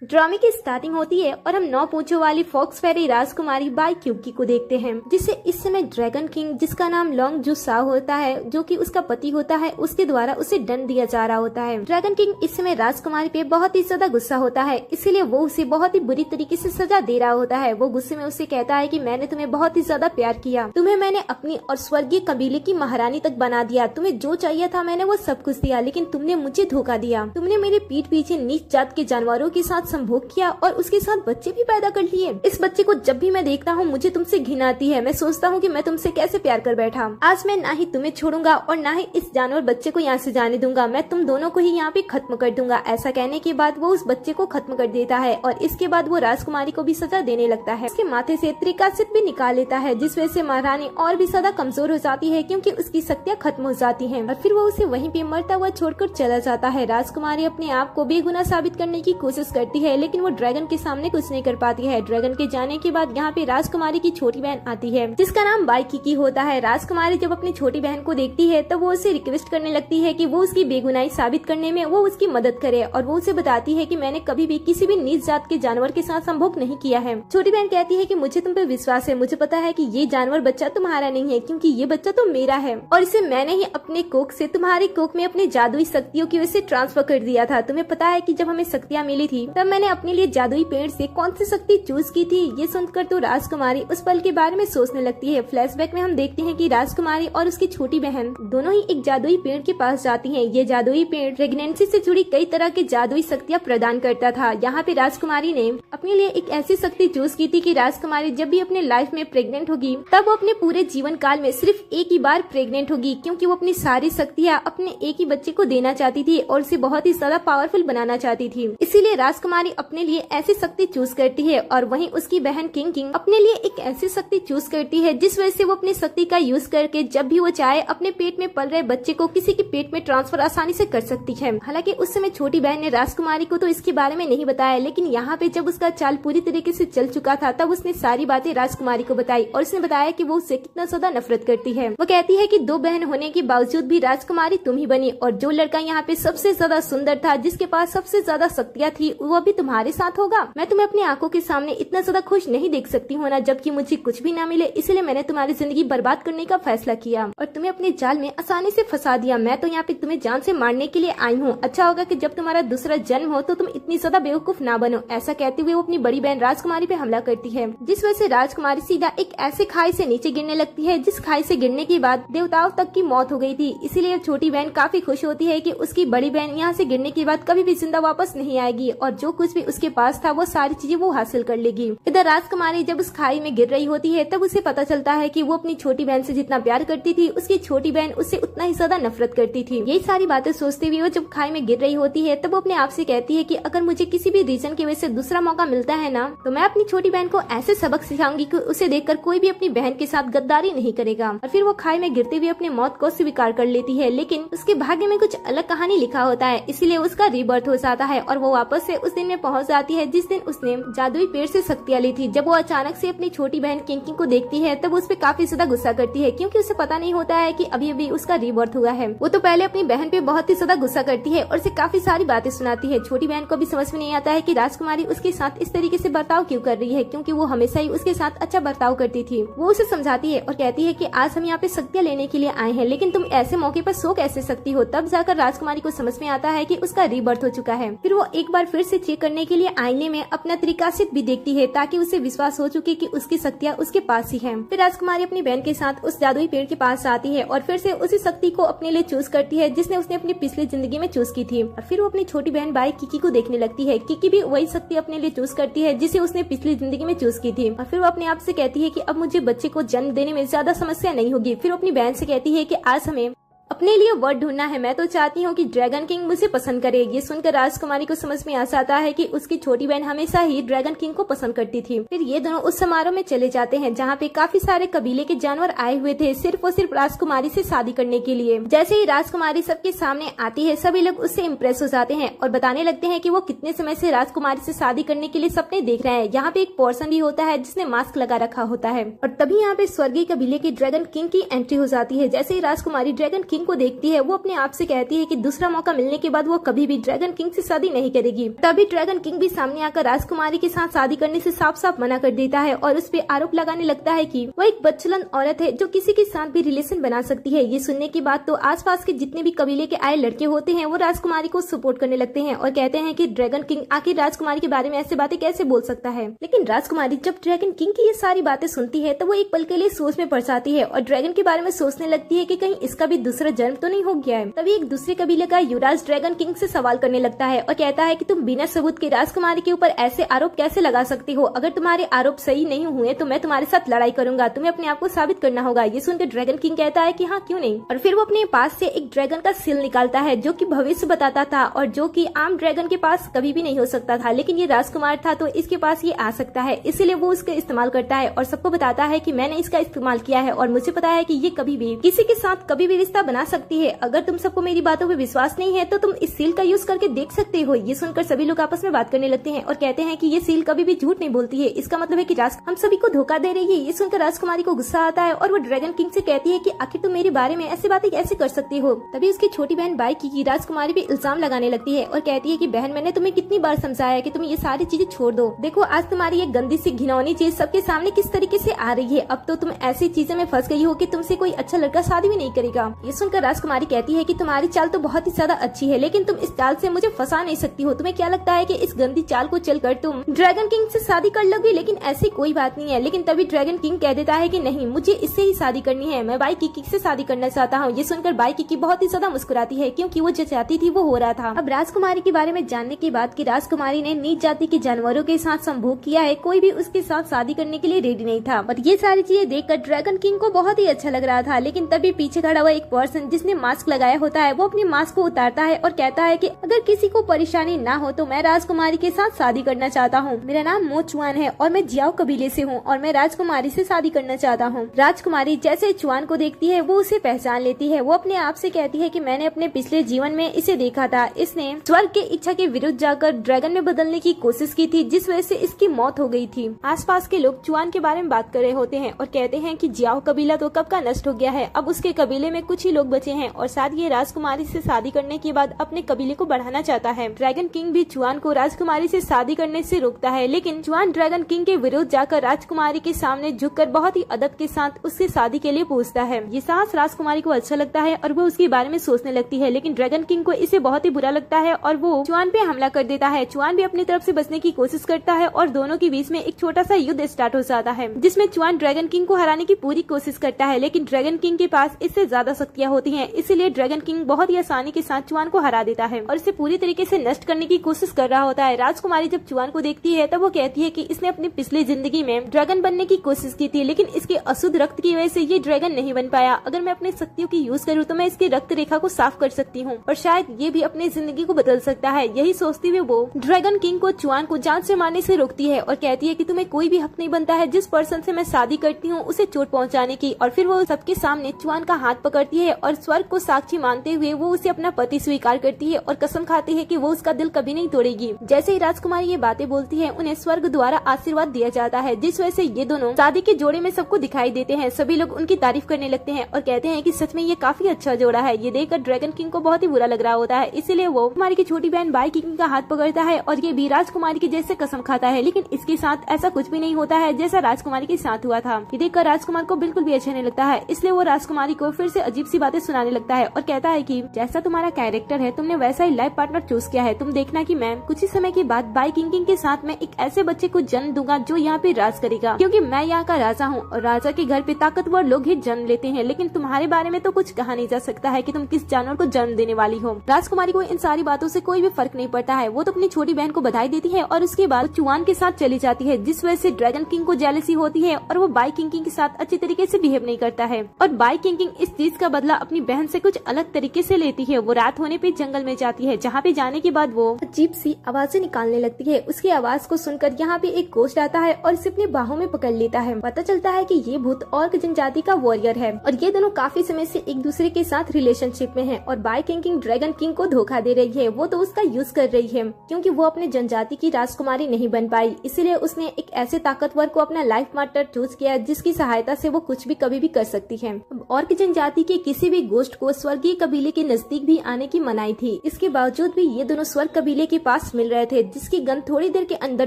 ड्रामे की स्टार्टिंग होती है और हम 9 पूंछों वाली फॉक्स फेरी राजकुमारी बाई क्यूकी को देखते हैं, जिसे इस समय ड्रैगन किंग, जिसका नाम लॉन्ग जू सा होता है, जो कि उसका पति होता है, उसके द्वारा उसे दंड दिया जा रहा होता है। ड्रैगन किंग इस समय राजकुमारी पे बहुत ही ज्यादा गुस्सा होता है, इसीलिए वो उसे बहुत ही बुरी तरीके से सजा दे रहा होता है। वो गुस्से में उसे कहता है कि मैंने तुम्हें बहुत ही ज्यादा प्यार किया, तुम्हें मैंने अपनी और स्वर्गीय कबीले की महारानी तक बना दिया, तुम्हें जो चाहिए था मैंने वो सब कुछ दिया, लेकिन तुमने मुझे धोखा दिया। तुमने मेरे पीठ पीछे नीच जात के जानवरों के साथ संभोग किया और उसके साथ बच्चे भी पैदा कर लिए। इस बच्चे को जब भी मैं देखता हूँ मुझे तुमसे घिन आती है। मैं सोचता हूँ कि मैं तुमसे कैसे प्यार कर बैठा। आज मैं ना ही तुम्हें छोड़ूंगा और ना ही इस जानवर बच्चे को यहाँ से जाने दूंगा। मैं तुम दोनों को ही यहाँ पे खत्म कर दूंगा। ऐसा कहने के बाद वो उस बच्चे को खत्म कर देता है और इसके बाद वो राजकुमारी को भी सजा देने लगता है। उसके माथे से त्रिकासित भी निकाल लेता है, जिस वजह से महारानी और भी ज्यादा कमजोर हो जाती है क्योंकि उसकी शक्तियाँ खत्म हो जाती है और फिर वो उसे वहीं पे मरता हुआ छोड़कर चला जाता है। राजकुमारी अपने आप को बेगुनाह साबित करने की कोशिश करती है, लेकिन वो ड्रैगन के सामने कुछ नहीं कर पाती है। ड्रैगन के जाने के बाद यहाँ पे राजकुमारी की छोटी बहन आती है, जिसका नाम बाई किकी होता है। राजकुमारी जब अपनी छोटी बहन को देखती है तब वो उसे रिक्वेस्ट करने लगती है कि वो उसकी बेगुनाही साबित करने में वो उसकी मदद करे और वो उसे बताती है कि मैंने कभी भी किसी भी नीच जात के जानवर के साथ संभोग नहीं किया है। छोटी बहन कहती है कि मुझे तुम पे विश्वास है, मुझे पता है कि ये जानवर बच्चा तुम्हारा नहीं है क्योंकि ये बच्चा तो मेरा है और इसे मैंने ही अपने कोख से तुम्हारे कोख में अपनी जादुई शक्तियों की वजह से ट्रांसफर कर दिया था। तुम्हें पता है कि जब हमें शक्तियाँ मिली थी तब मैंने अपने लिए जादुई पेड़ से कौन सी शक्ति चूज की थी। ये सुनकर तो राजकुमारी उस पल के बारे में सोचने लगती है। फ्लैशबैक में हम देखते हैं कि राजकुमारी और उसकी छोटी बहन दोनों ही एक जादुई पेड़ के पास जाती हैं। ये जादुई पेड़ प्रेगनेंसी से जुड़ी कई तरह की जादुई शक्तियाँ प्रदान करता था। यहाँ पे राजकुमारी ने अपने लिए एक ऐसी शक्ति चूज की थी कि राजकुमारी जब भी अपने लाइफ में प्रेग्नेंट होगी तब वो अपने पूरे जीवन काल में सिर्फ एक ही बार प्रेग्नेंट होगी, क्योंकि वो अपनी सारी शक्तियाँ अपने एक ही बच्चे को देना चाहती थी और उसे बहुत ही ज्यादा पावरफुल बनाना चाहती थी। इसीलिए राजकुमारी अपने लिए ऐसी शक्ति चूज करती है और वहीं उसकी बहन किंग अपने लिए एक ऐसी शक्ति चूज करती है जिस वजह से वो अपनी शक्ति का यूज करके जब भी वो चाहे अपने पेट में पल रहे बच्चे को किसी के पेट में ट्रांसफर आसानी से कर सकती है। हालांकि उस समय छोटी बहन ने राजकुमारी को तो इसके बारे में नहीं बताया, लेकिन यहाँ पे जब उसका चाल पूरी तरीके से चल चुका था तब उसने सारी बातें राजकुमारी को बताई और उसने बताया कि वो उससे कितना ज्यादा नफरत करती है। वो कहती है कि 2 बहन होने के बावजूद भी राजकुमारी तुम ही बनी और जो लड़का यहाँ पे सबसे ज्यादा सुंदर था, जिसके पास सबसे ज्यादा शक्तियाँ थी, वो भी तुम्हारे साथ होगा। मैं तुम्हें अपनी आंखों के सामने इतना ज्यादा खुश नहीं देख सकती हूँ ना, जबकि मुझे कुछ भी ना मिले, इसलिए मैंने तुम्हारी जिंदगी बर्बाद करने का फैसला किया और तुम्हें अपने जाल में आसानी से फंसा दिया। मैं तो यहाँ पे तुम्हें जान से मारने के लिए आई हूँ। अच्छा होगा कि जब तुम्हारा दूसरा जन्म हो तो तुम इतनी ज्यादा बेवकूफ ना बनो। ऐसा कहते हुए वो अपनी बड़ी बहन राजकुमारी पे हमला करती है, जिस वजह से राजकुमारी सीधा एक ऐसे खाई से नीचे गिरने लगती है जिस खाई से गिरने के बाद देवताओं तक की मौत हो गई थी। इसीलिए छोटी बहन काफी खुश होती है कि उसकी बड़ी बहन यहाँ से गिरने के बाद कभी भी जिंदा वापस नहीं आएगी और जो कुछ भी उसके पास था वो सारी चीजें वो हासिल कर लेगी। इधर राजकुमारी जब उस खाई में गिर रही होती है तब उसे पता चलता है कि वो अपनी छोटी बहन से जितना प्यार करती थी उसकी छोटी बहन उससे उतना ही ज्यादा नफरत करती थी। यही सारी बातें सोचते हुए वो जब खाई में गिर रही होती है तब वो अपने आप से कहती है कि अगर मुझे किसी भी रीजन की वजह से दूसरा मौका मिलता है ना, तो मैं अपनी छोटी बहन को ऐसे सबक सिखाऊंगी कि उसे देखकर कोई भी अपनी बहन के साथ गद्दारी नहीं करेगा। और फिर वो खाई में गिरते हुए अपनी मौत को स्वीकार कर लेती है, लेकिन उसके भाग्य में कुछ अलग कहानी लिखा होता है, इसलिए उसका रीबर्थ हो जाता है और वो वापस से उस दिन में पहुंच जाती है जिस दिन उसने जादुई पेड़ से शक्तियाँ ली थी। जब वो अचानक से अपनी छोटी बहन किंग को देखती है तब उस पे काफी ज्यादा गुस्सा करती है, क्योंकि उसे पता नहीं होता है कि अभी अभी उसका रीबर्थ हुआ है। वो तो पहले अपनी बहन पे बहुत ही ज्यादा गुस्सा करती है और उसे काफी सारी बातें सुनाती है। छोटी बहन को भी समझ में नहीं आता है कि राजकुमारी उसके साथ इस तरीके से बर्ताव क्यों कर रही है, क्योंकि वो हमेशा ही उसके साथ अच्छा बर्ताव करती थी। वो उसे समझाती है और कहती है कि आज हम यहाँ पे शक्तियाँ लेने के लिए आए हैं, लेकिन तुम ऐसे मौके पर सो कैसे सकती हो। तब जाकर राजकुमारी को समझ में आता है कि उसका रीबर्थ हो चुका है। फिर वो एक बार फिर से चेक करने के लिए आईने में अपना त्रिकासित भी देखती है ताकि उसे विश्वास हो चुके कि उसकी शक्तियाँ उसके पास ही है। फिर राजकुमारी अपनी बहन के साथ उस जादुई पेड़ के पास आती है और फिर से उसी शक्ति को अपने लिए चूज करती है जिसने उसने अपनी पिछली जिंदगी में चूज की थी। और फिर वो अपनी छोटी बहन बाई किकी को देखने लगती है। किकी भी वही शक्ति अपने लिए चूज करती है जिसे उसने पिछली जिंदगी में चूज की थी और फिर वो अपने आप से कहती है कि अब मुझे बच्चे को जन्म देने में ज्यादा समस्या नहीं होगी। फिर वो अपनी बहन से कहती है कि आज हमें अपने लिए वर्ड ढूंढना है। मैं तो चाहती हूँ कि ड्रैगन किंग मुझे पसंद करे। ये सुनकर राजकुमारी को समझ में आ जाता है कि उसकी छोटी बहन हमेशा ही ड्रैगन किंग को पसंद करती थी। फिर ये दोनों उस समारोह में चले जाते हैं जहाँ पे काफी सारे कबीले के जानवर आए हुए थे सिर्फ और सिर्फ राजकुमारी से शादी करने के लिए। जैसे ही राजकुमारी सबके सामने आती है सभी लोग उससे इम्प्रेस हो जाते हैं और बताने लगते हैं कि वो कितने समय से राजकुमारी से शादी करने के लिए सपने देख रहे हैं। यहाँ पे एक पर्सन भी होता है जिसने मास्क लगा रखा होता है और तभी यहाँ पे स्वर्गीय कबीले के ड्रैगन किंग की एंट्री हो जाती है। जैसे ही राजकुमारी ड्रैगन किंग को देखती है वो अपने आप से कहती है कि दूसरा मौका मिलने के बाद वो कभी भी ड्रैगन किंग से शादी नहीं करेगी। तभी ड्रैगन किंग भी सामने आकर राजकुमारी के साथ शादी करने से साफ साफ मना कर देता है और उस पर आरोप लगाने लगता है कि वो एक बदचलन औरत है जो किसी के साथ भी रिलेशन बना सकती है। ये सुनने के बाद तो आसपास के जितने भी कबीले के आए लड़के होते हैं वो राजकुमारी को सपोर्ट करने लगते हैं और कहते हैं कि ड्रैगन किंग आखिर राजकुमारी के बारे में ऐसी बातें कैसे बोल सकता है। लेकिन राजकुमारी जब ड्रैगन किंग की ये सारी बातें सुनती है तो वो एक पल के लिए सोच में पड़ जाती है और ड्रैगन के बारे में सोचने लगती है कि कहीं इसका भी दूसरा जन्म तो नहीं हो गया है। तभी एक दूसरे कबीले का युवराज ड्रैगन किंग से सवाल करने लगता है और कहता है कि तुम बिना सबूत के राजकुमारी के ऊपर ऐसे आरोप कैसे लगा सकते हो। अगर तुम्हारे आरोप सही नहीं हुए तो मैं तुम्हारे साथ लड़ाई करूंगा, तुम्हें अपने आप को साबित करना होगा। ये सुनकर ड्रैगन किंग कहता है कि हाँ क्यों नहीं, और फिर वो अपने पास से एक ड्रैगन का सील निकालता है जो कि भविष्य बताता था और जो कि आम ड्रैगन के पास कभी भी नहीं हो सकता था, लेकिन ये राजकुमार था तो इसके पास ये आ सकता है, इसीलिए वो उसका इस्तेमाल करता है और सबको बताता है कि मैंने इसका इस्तेमाल किया है और मुझे पता है कि ये कभी भी किसी के साथ कभी भी रिश्ता बना सकती है। अगर तुम सबको मेरी बातों पे विश्वास नहीं है तो तुम इस सील का यूज करके देख सकते हो। ये सुनकर सभी लोग आपस में बात करने लगते हैं और कहते हैं कि ये सील कभी भी झूठ नहीं बोलती है, इसका मतलब है कि हम सभी को धोखा दे रही है। ये सुनकर राजकुमारी को गुस्सा आता है और वो ड्रैगन किंग से कहती है कि आखिर तुम मेरे बारे में ऐसी बातें कैसे कर सकती हो। तभी उसकी छोटी बहन बाइकी की राजकुमारी पे इल्जाम लगाने लगती है और कहती है कि बहन मैंने तुम्हें कितनी बार समझाया कि तुम ये सारी चीजें छोड़ दो, देखो आज तुम्हारी ये गंदी सी घिनौनी चीज सबके सामने किस तरीके से आ रही है। अब तो तुम ऐसी चीजें में फंस गई हो कि तुमसे कोई अच्छा लड़का शादी भी नहीं करेगा। ये सुनकर राजकुमारी कहती है कि तुम्हारी चाल तो बहुत ही ज्यादा अच्छी है लेकिन तुम इस चाल से मुझे फंसा नहीं सकती हो। तुम्हें क्या लगता है कि इस गंदी चाल को चलकर तुम ड्रैगन किंग से शादी कर लोगी? लेकिन ऐसी कोई बात नहीं है। लेकिन तभी ड्रैगन किंग कह देता है कि नहीं, मुझे इससे ही शादी करनी है, मैं बाइकी से शादी करना चाहता हूँ। ये सुनकर बाइकी बहुत ही ज्यादा मुस्कुराती है क्योंकि वो जो चाहती थी वो हो रहा था। अब राजकुमारी के बारे में जानने के बाद कि राजकुमारी ने नीच जाति के जानवरों के साथ संभोग किया है, कोई भी उसके साथ शादी करने के लिए रेडी नहीं था। और ये सारी चीजें देखकर ड्रैगन किंग को बहुत ही अच्छा लग रहा था। लेकिन तभी पीछे खड़ा हुआ एक पर्सन जिसने मास्क लगाया होता है वो अपने मास्क को उतारता है और कहता है कि अगर किसी को परेशानी ना हो तो मैं राजकुमारी के साथ शादी करना चाहता हूँ। मेरा नाम मो चुआन है और मैं जियाओ कबीले से हूँ और मैं राजकुमारी से शादी करना चाहता हूँ। राजकुमारी जैसे चुआन को देखती है वो उसे पहचान लेती है। वो अपने आप से कहती है कि मैंने अपने पिछले जीवन में इसे देखा था, इसने स्वर्ग के इच्छा के विरुद्ध जाकर ड्रैगन में बदलने की कोशिश की थी जिस वजह से इसकी मौत हो गई थी। आसपास के लोग चुआन के बारे में बात कर रहे होते हैं और कहते हैं कि जियाओ कबीला तो कब का नष्ट हो गया है, अब उसके कबीले में कुछ ही लोग बचे हैं और साथ ये राजकुमारी से शादी करने के बाद अपने कबीले को बढ़ाना चाहता है। ड्रैगन किंग भी चुआन को राजकुमारी से शादी करने से रोकता है, लेकिन चुआन ड्रैगन किंग के विरुद्ध जाकर राजकुमारी के सामने झुककर बहुत ही अदब के साथ उससे शादी के लिए पूछता है। ये साहस राजकुमारी को अच्छा लगता है और वो उसके बारे में सोचने लगती है, लेकिन ड्रैगन किंग को इसे बहुत ही बुरा लगता है और वो चुआन पे हमला कर देता है। चुआन भी अपनी तरफ से बचने की कोशिश करता है और दोनों के बीच में एक छोटा सा युद्ध स्टार्ट हो जाता है जिसमें चुआन ड्रैगन किंग को हराने की पूरी कोशिश करता है, लेकिन ड्रैगन किंग के पास इससे ज्यादा शक्तियां होती हैं, इसलिए ड्रैगन किंग बहुत ही आसानी के साथ चुआन को हरा देता है और इसे पूरी तरीके से नष्ट करने की कोशिश कर रहा होता है। राजकुमारी जब चुआन को देखती है तब वो कहती है कि इसने अपनी पिछली जिंदगी में ड्रैगन बनने की कोशिश की थी, लेकिन इसके अशुद्ध रक्त की वजह से ये ड्रैगन नहीं बन पाया। अगर मैं अपनी शक्तियों की यूज करूँ तो मैं इसकी रक्त रेखा को साफ कर सकती हूँ और शायद ये भी अपनी जिंदगी को बदल सकता है। यही सोचती हुए वो ड्रैगन किंग को चुआन को जान से मारने से रोकती है और कहती है कि तुम्हें कोई भी हक नहीं बनता है जिस पर्सन से मैं शादी करती हूँ उसे चोट पहुँचाने की। और फिर वो सबके सामने चुआन का हाथ पकड़ती है और स्वर्ग को साक्षी मानते हुए वो उसे अपना पति स्वीकार करती है और कसम खाती है कि वो उसका दिल कभी नहीं तोड़ेगी। जैसे ही राजकुमारी ये बातें बोलती है उन्हें स्वर्ग द्वारा आशीर्वाद दिया जाता है जिस वजह से ये दोनों शादी के जोड़े में सबको दिखाई देते हैं। सभी लोग उनकी तारीफ करने लगते हैं और कहते हैं कि सच में ये काफी अच्छा जोड़ा है। ये देखकर ड्रैगन किंग को बहुत ही बुरा लग रहा होता है, इसीलिए वो कुमारी की छोटी बहन बाइकी किंग का हाथ पकड़ता है और ये भी राजकुमारी की जैसे कसम खाता है, लेकिन इसके साथ ऐसा कुछ भी नहीं होता है जैसा राजकुमारी के साथ हुआ था। ये देखकर राजकुमार को बिल्कुल भी अच्छा नहीं लगता है, इसलिए वो राजकुमारी को फिर से अजीब सी बातें सुनाने लगता है और कहता है कि जैसा तुम्हारा कैरेक्टर है तुमने वैसा ही लाइफ पार्टनर चूज किया है। तुम देखना कि मैं कुछ ही समय के बाद बाइकी किंग के साथ मैं एक ऐसे बच्चे को जन्म दूंगा जो यहाँ पे राज करेगा, क्योंकि मैं यहाँ का राजा हूँ और राजा के घर पे ताकतवर लोग ही जन्म लेते हैं, लेकिन तुम्हारे बारे में तो कुछ कहा नहीं जा सकता है कि तुम किस जानवर को जन्म देने वाली हो। राजकुमारी को इन सारी बातों से कोई भी फर्क नहीं पड़ता है। वो तो अपनी छोटी बहन को बधाई देती है और उसके बाद चुआन के साथ चली जाती है जिस वजह से ड्रैगन किंग को जेलसी होती है और वो बाइकी किंग के साथ अच्छी तरीके से बिहेव नहीं करता है और बाइकी किंग इस चीज का बदला अपनी बहन से कुछ अलग तरीके से लेती है। वो रात होने पे जंगल में जाती है जहाँ पे जाने के बाद वो अजीब सी आवाजें निकालने लगती है। उसकी आवाज को सुनकर यहाँ पे एक गोश्त आता है और इसे अपनी बाहों में पकड़ लेता है। पता चलता है कि ये भूत ऑर्क जनजाति का वॉरियर है और ये दोनों काफी समय से एक दूसरे के साथ रिलेशनशिप में हैं और बाइकी किंग ड्रैगन किंग को धोखा दे रही है। वो तो उसका यूज कर रही है क्योंकि वो अपने जनजाति की राजकुमारी नहीं बन पाई, इसलिए उसने एक ऐसे ताकतवर को अपना लाइफ पार्टनर चूज किया जिसकी सहायता से वो कुछ भी कभी भी कर सकती है। ऑर्क जनजाति के किसी किसी भी गोश्त को स्वर्गीय कबीले के नजदीक भी आने की मनाही थी। इसके बावजूद भी ये दोनों स्वर्ग कबीले के पास मिल रहे थे, जिसकी गंध थोड़ी देर के अंदर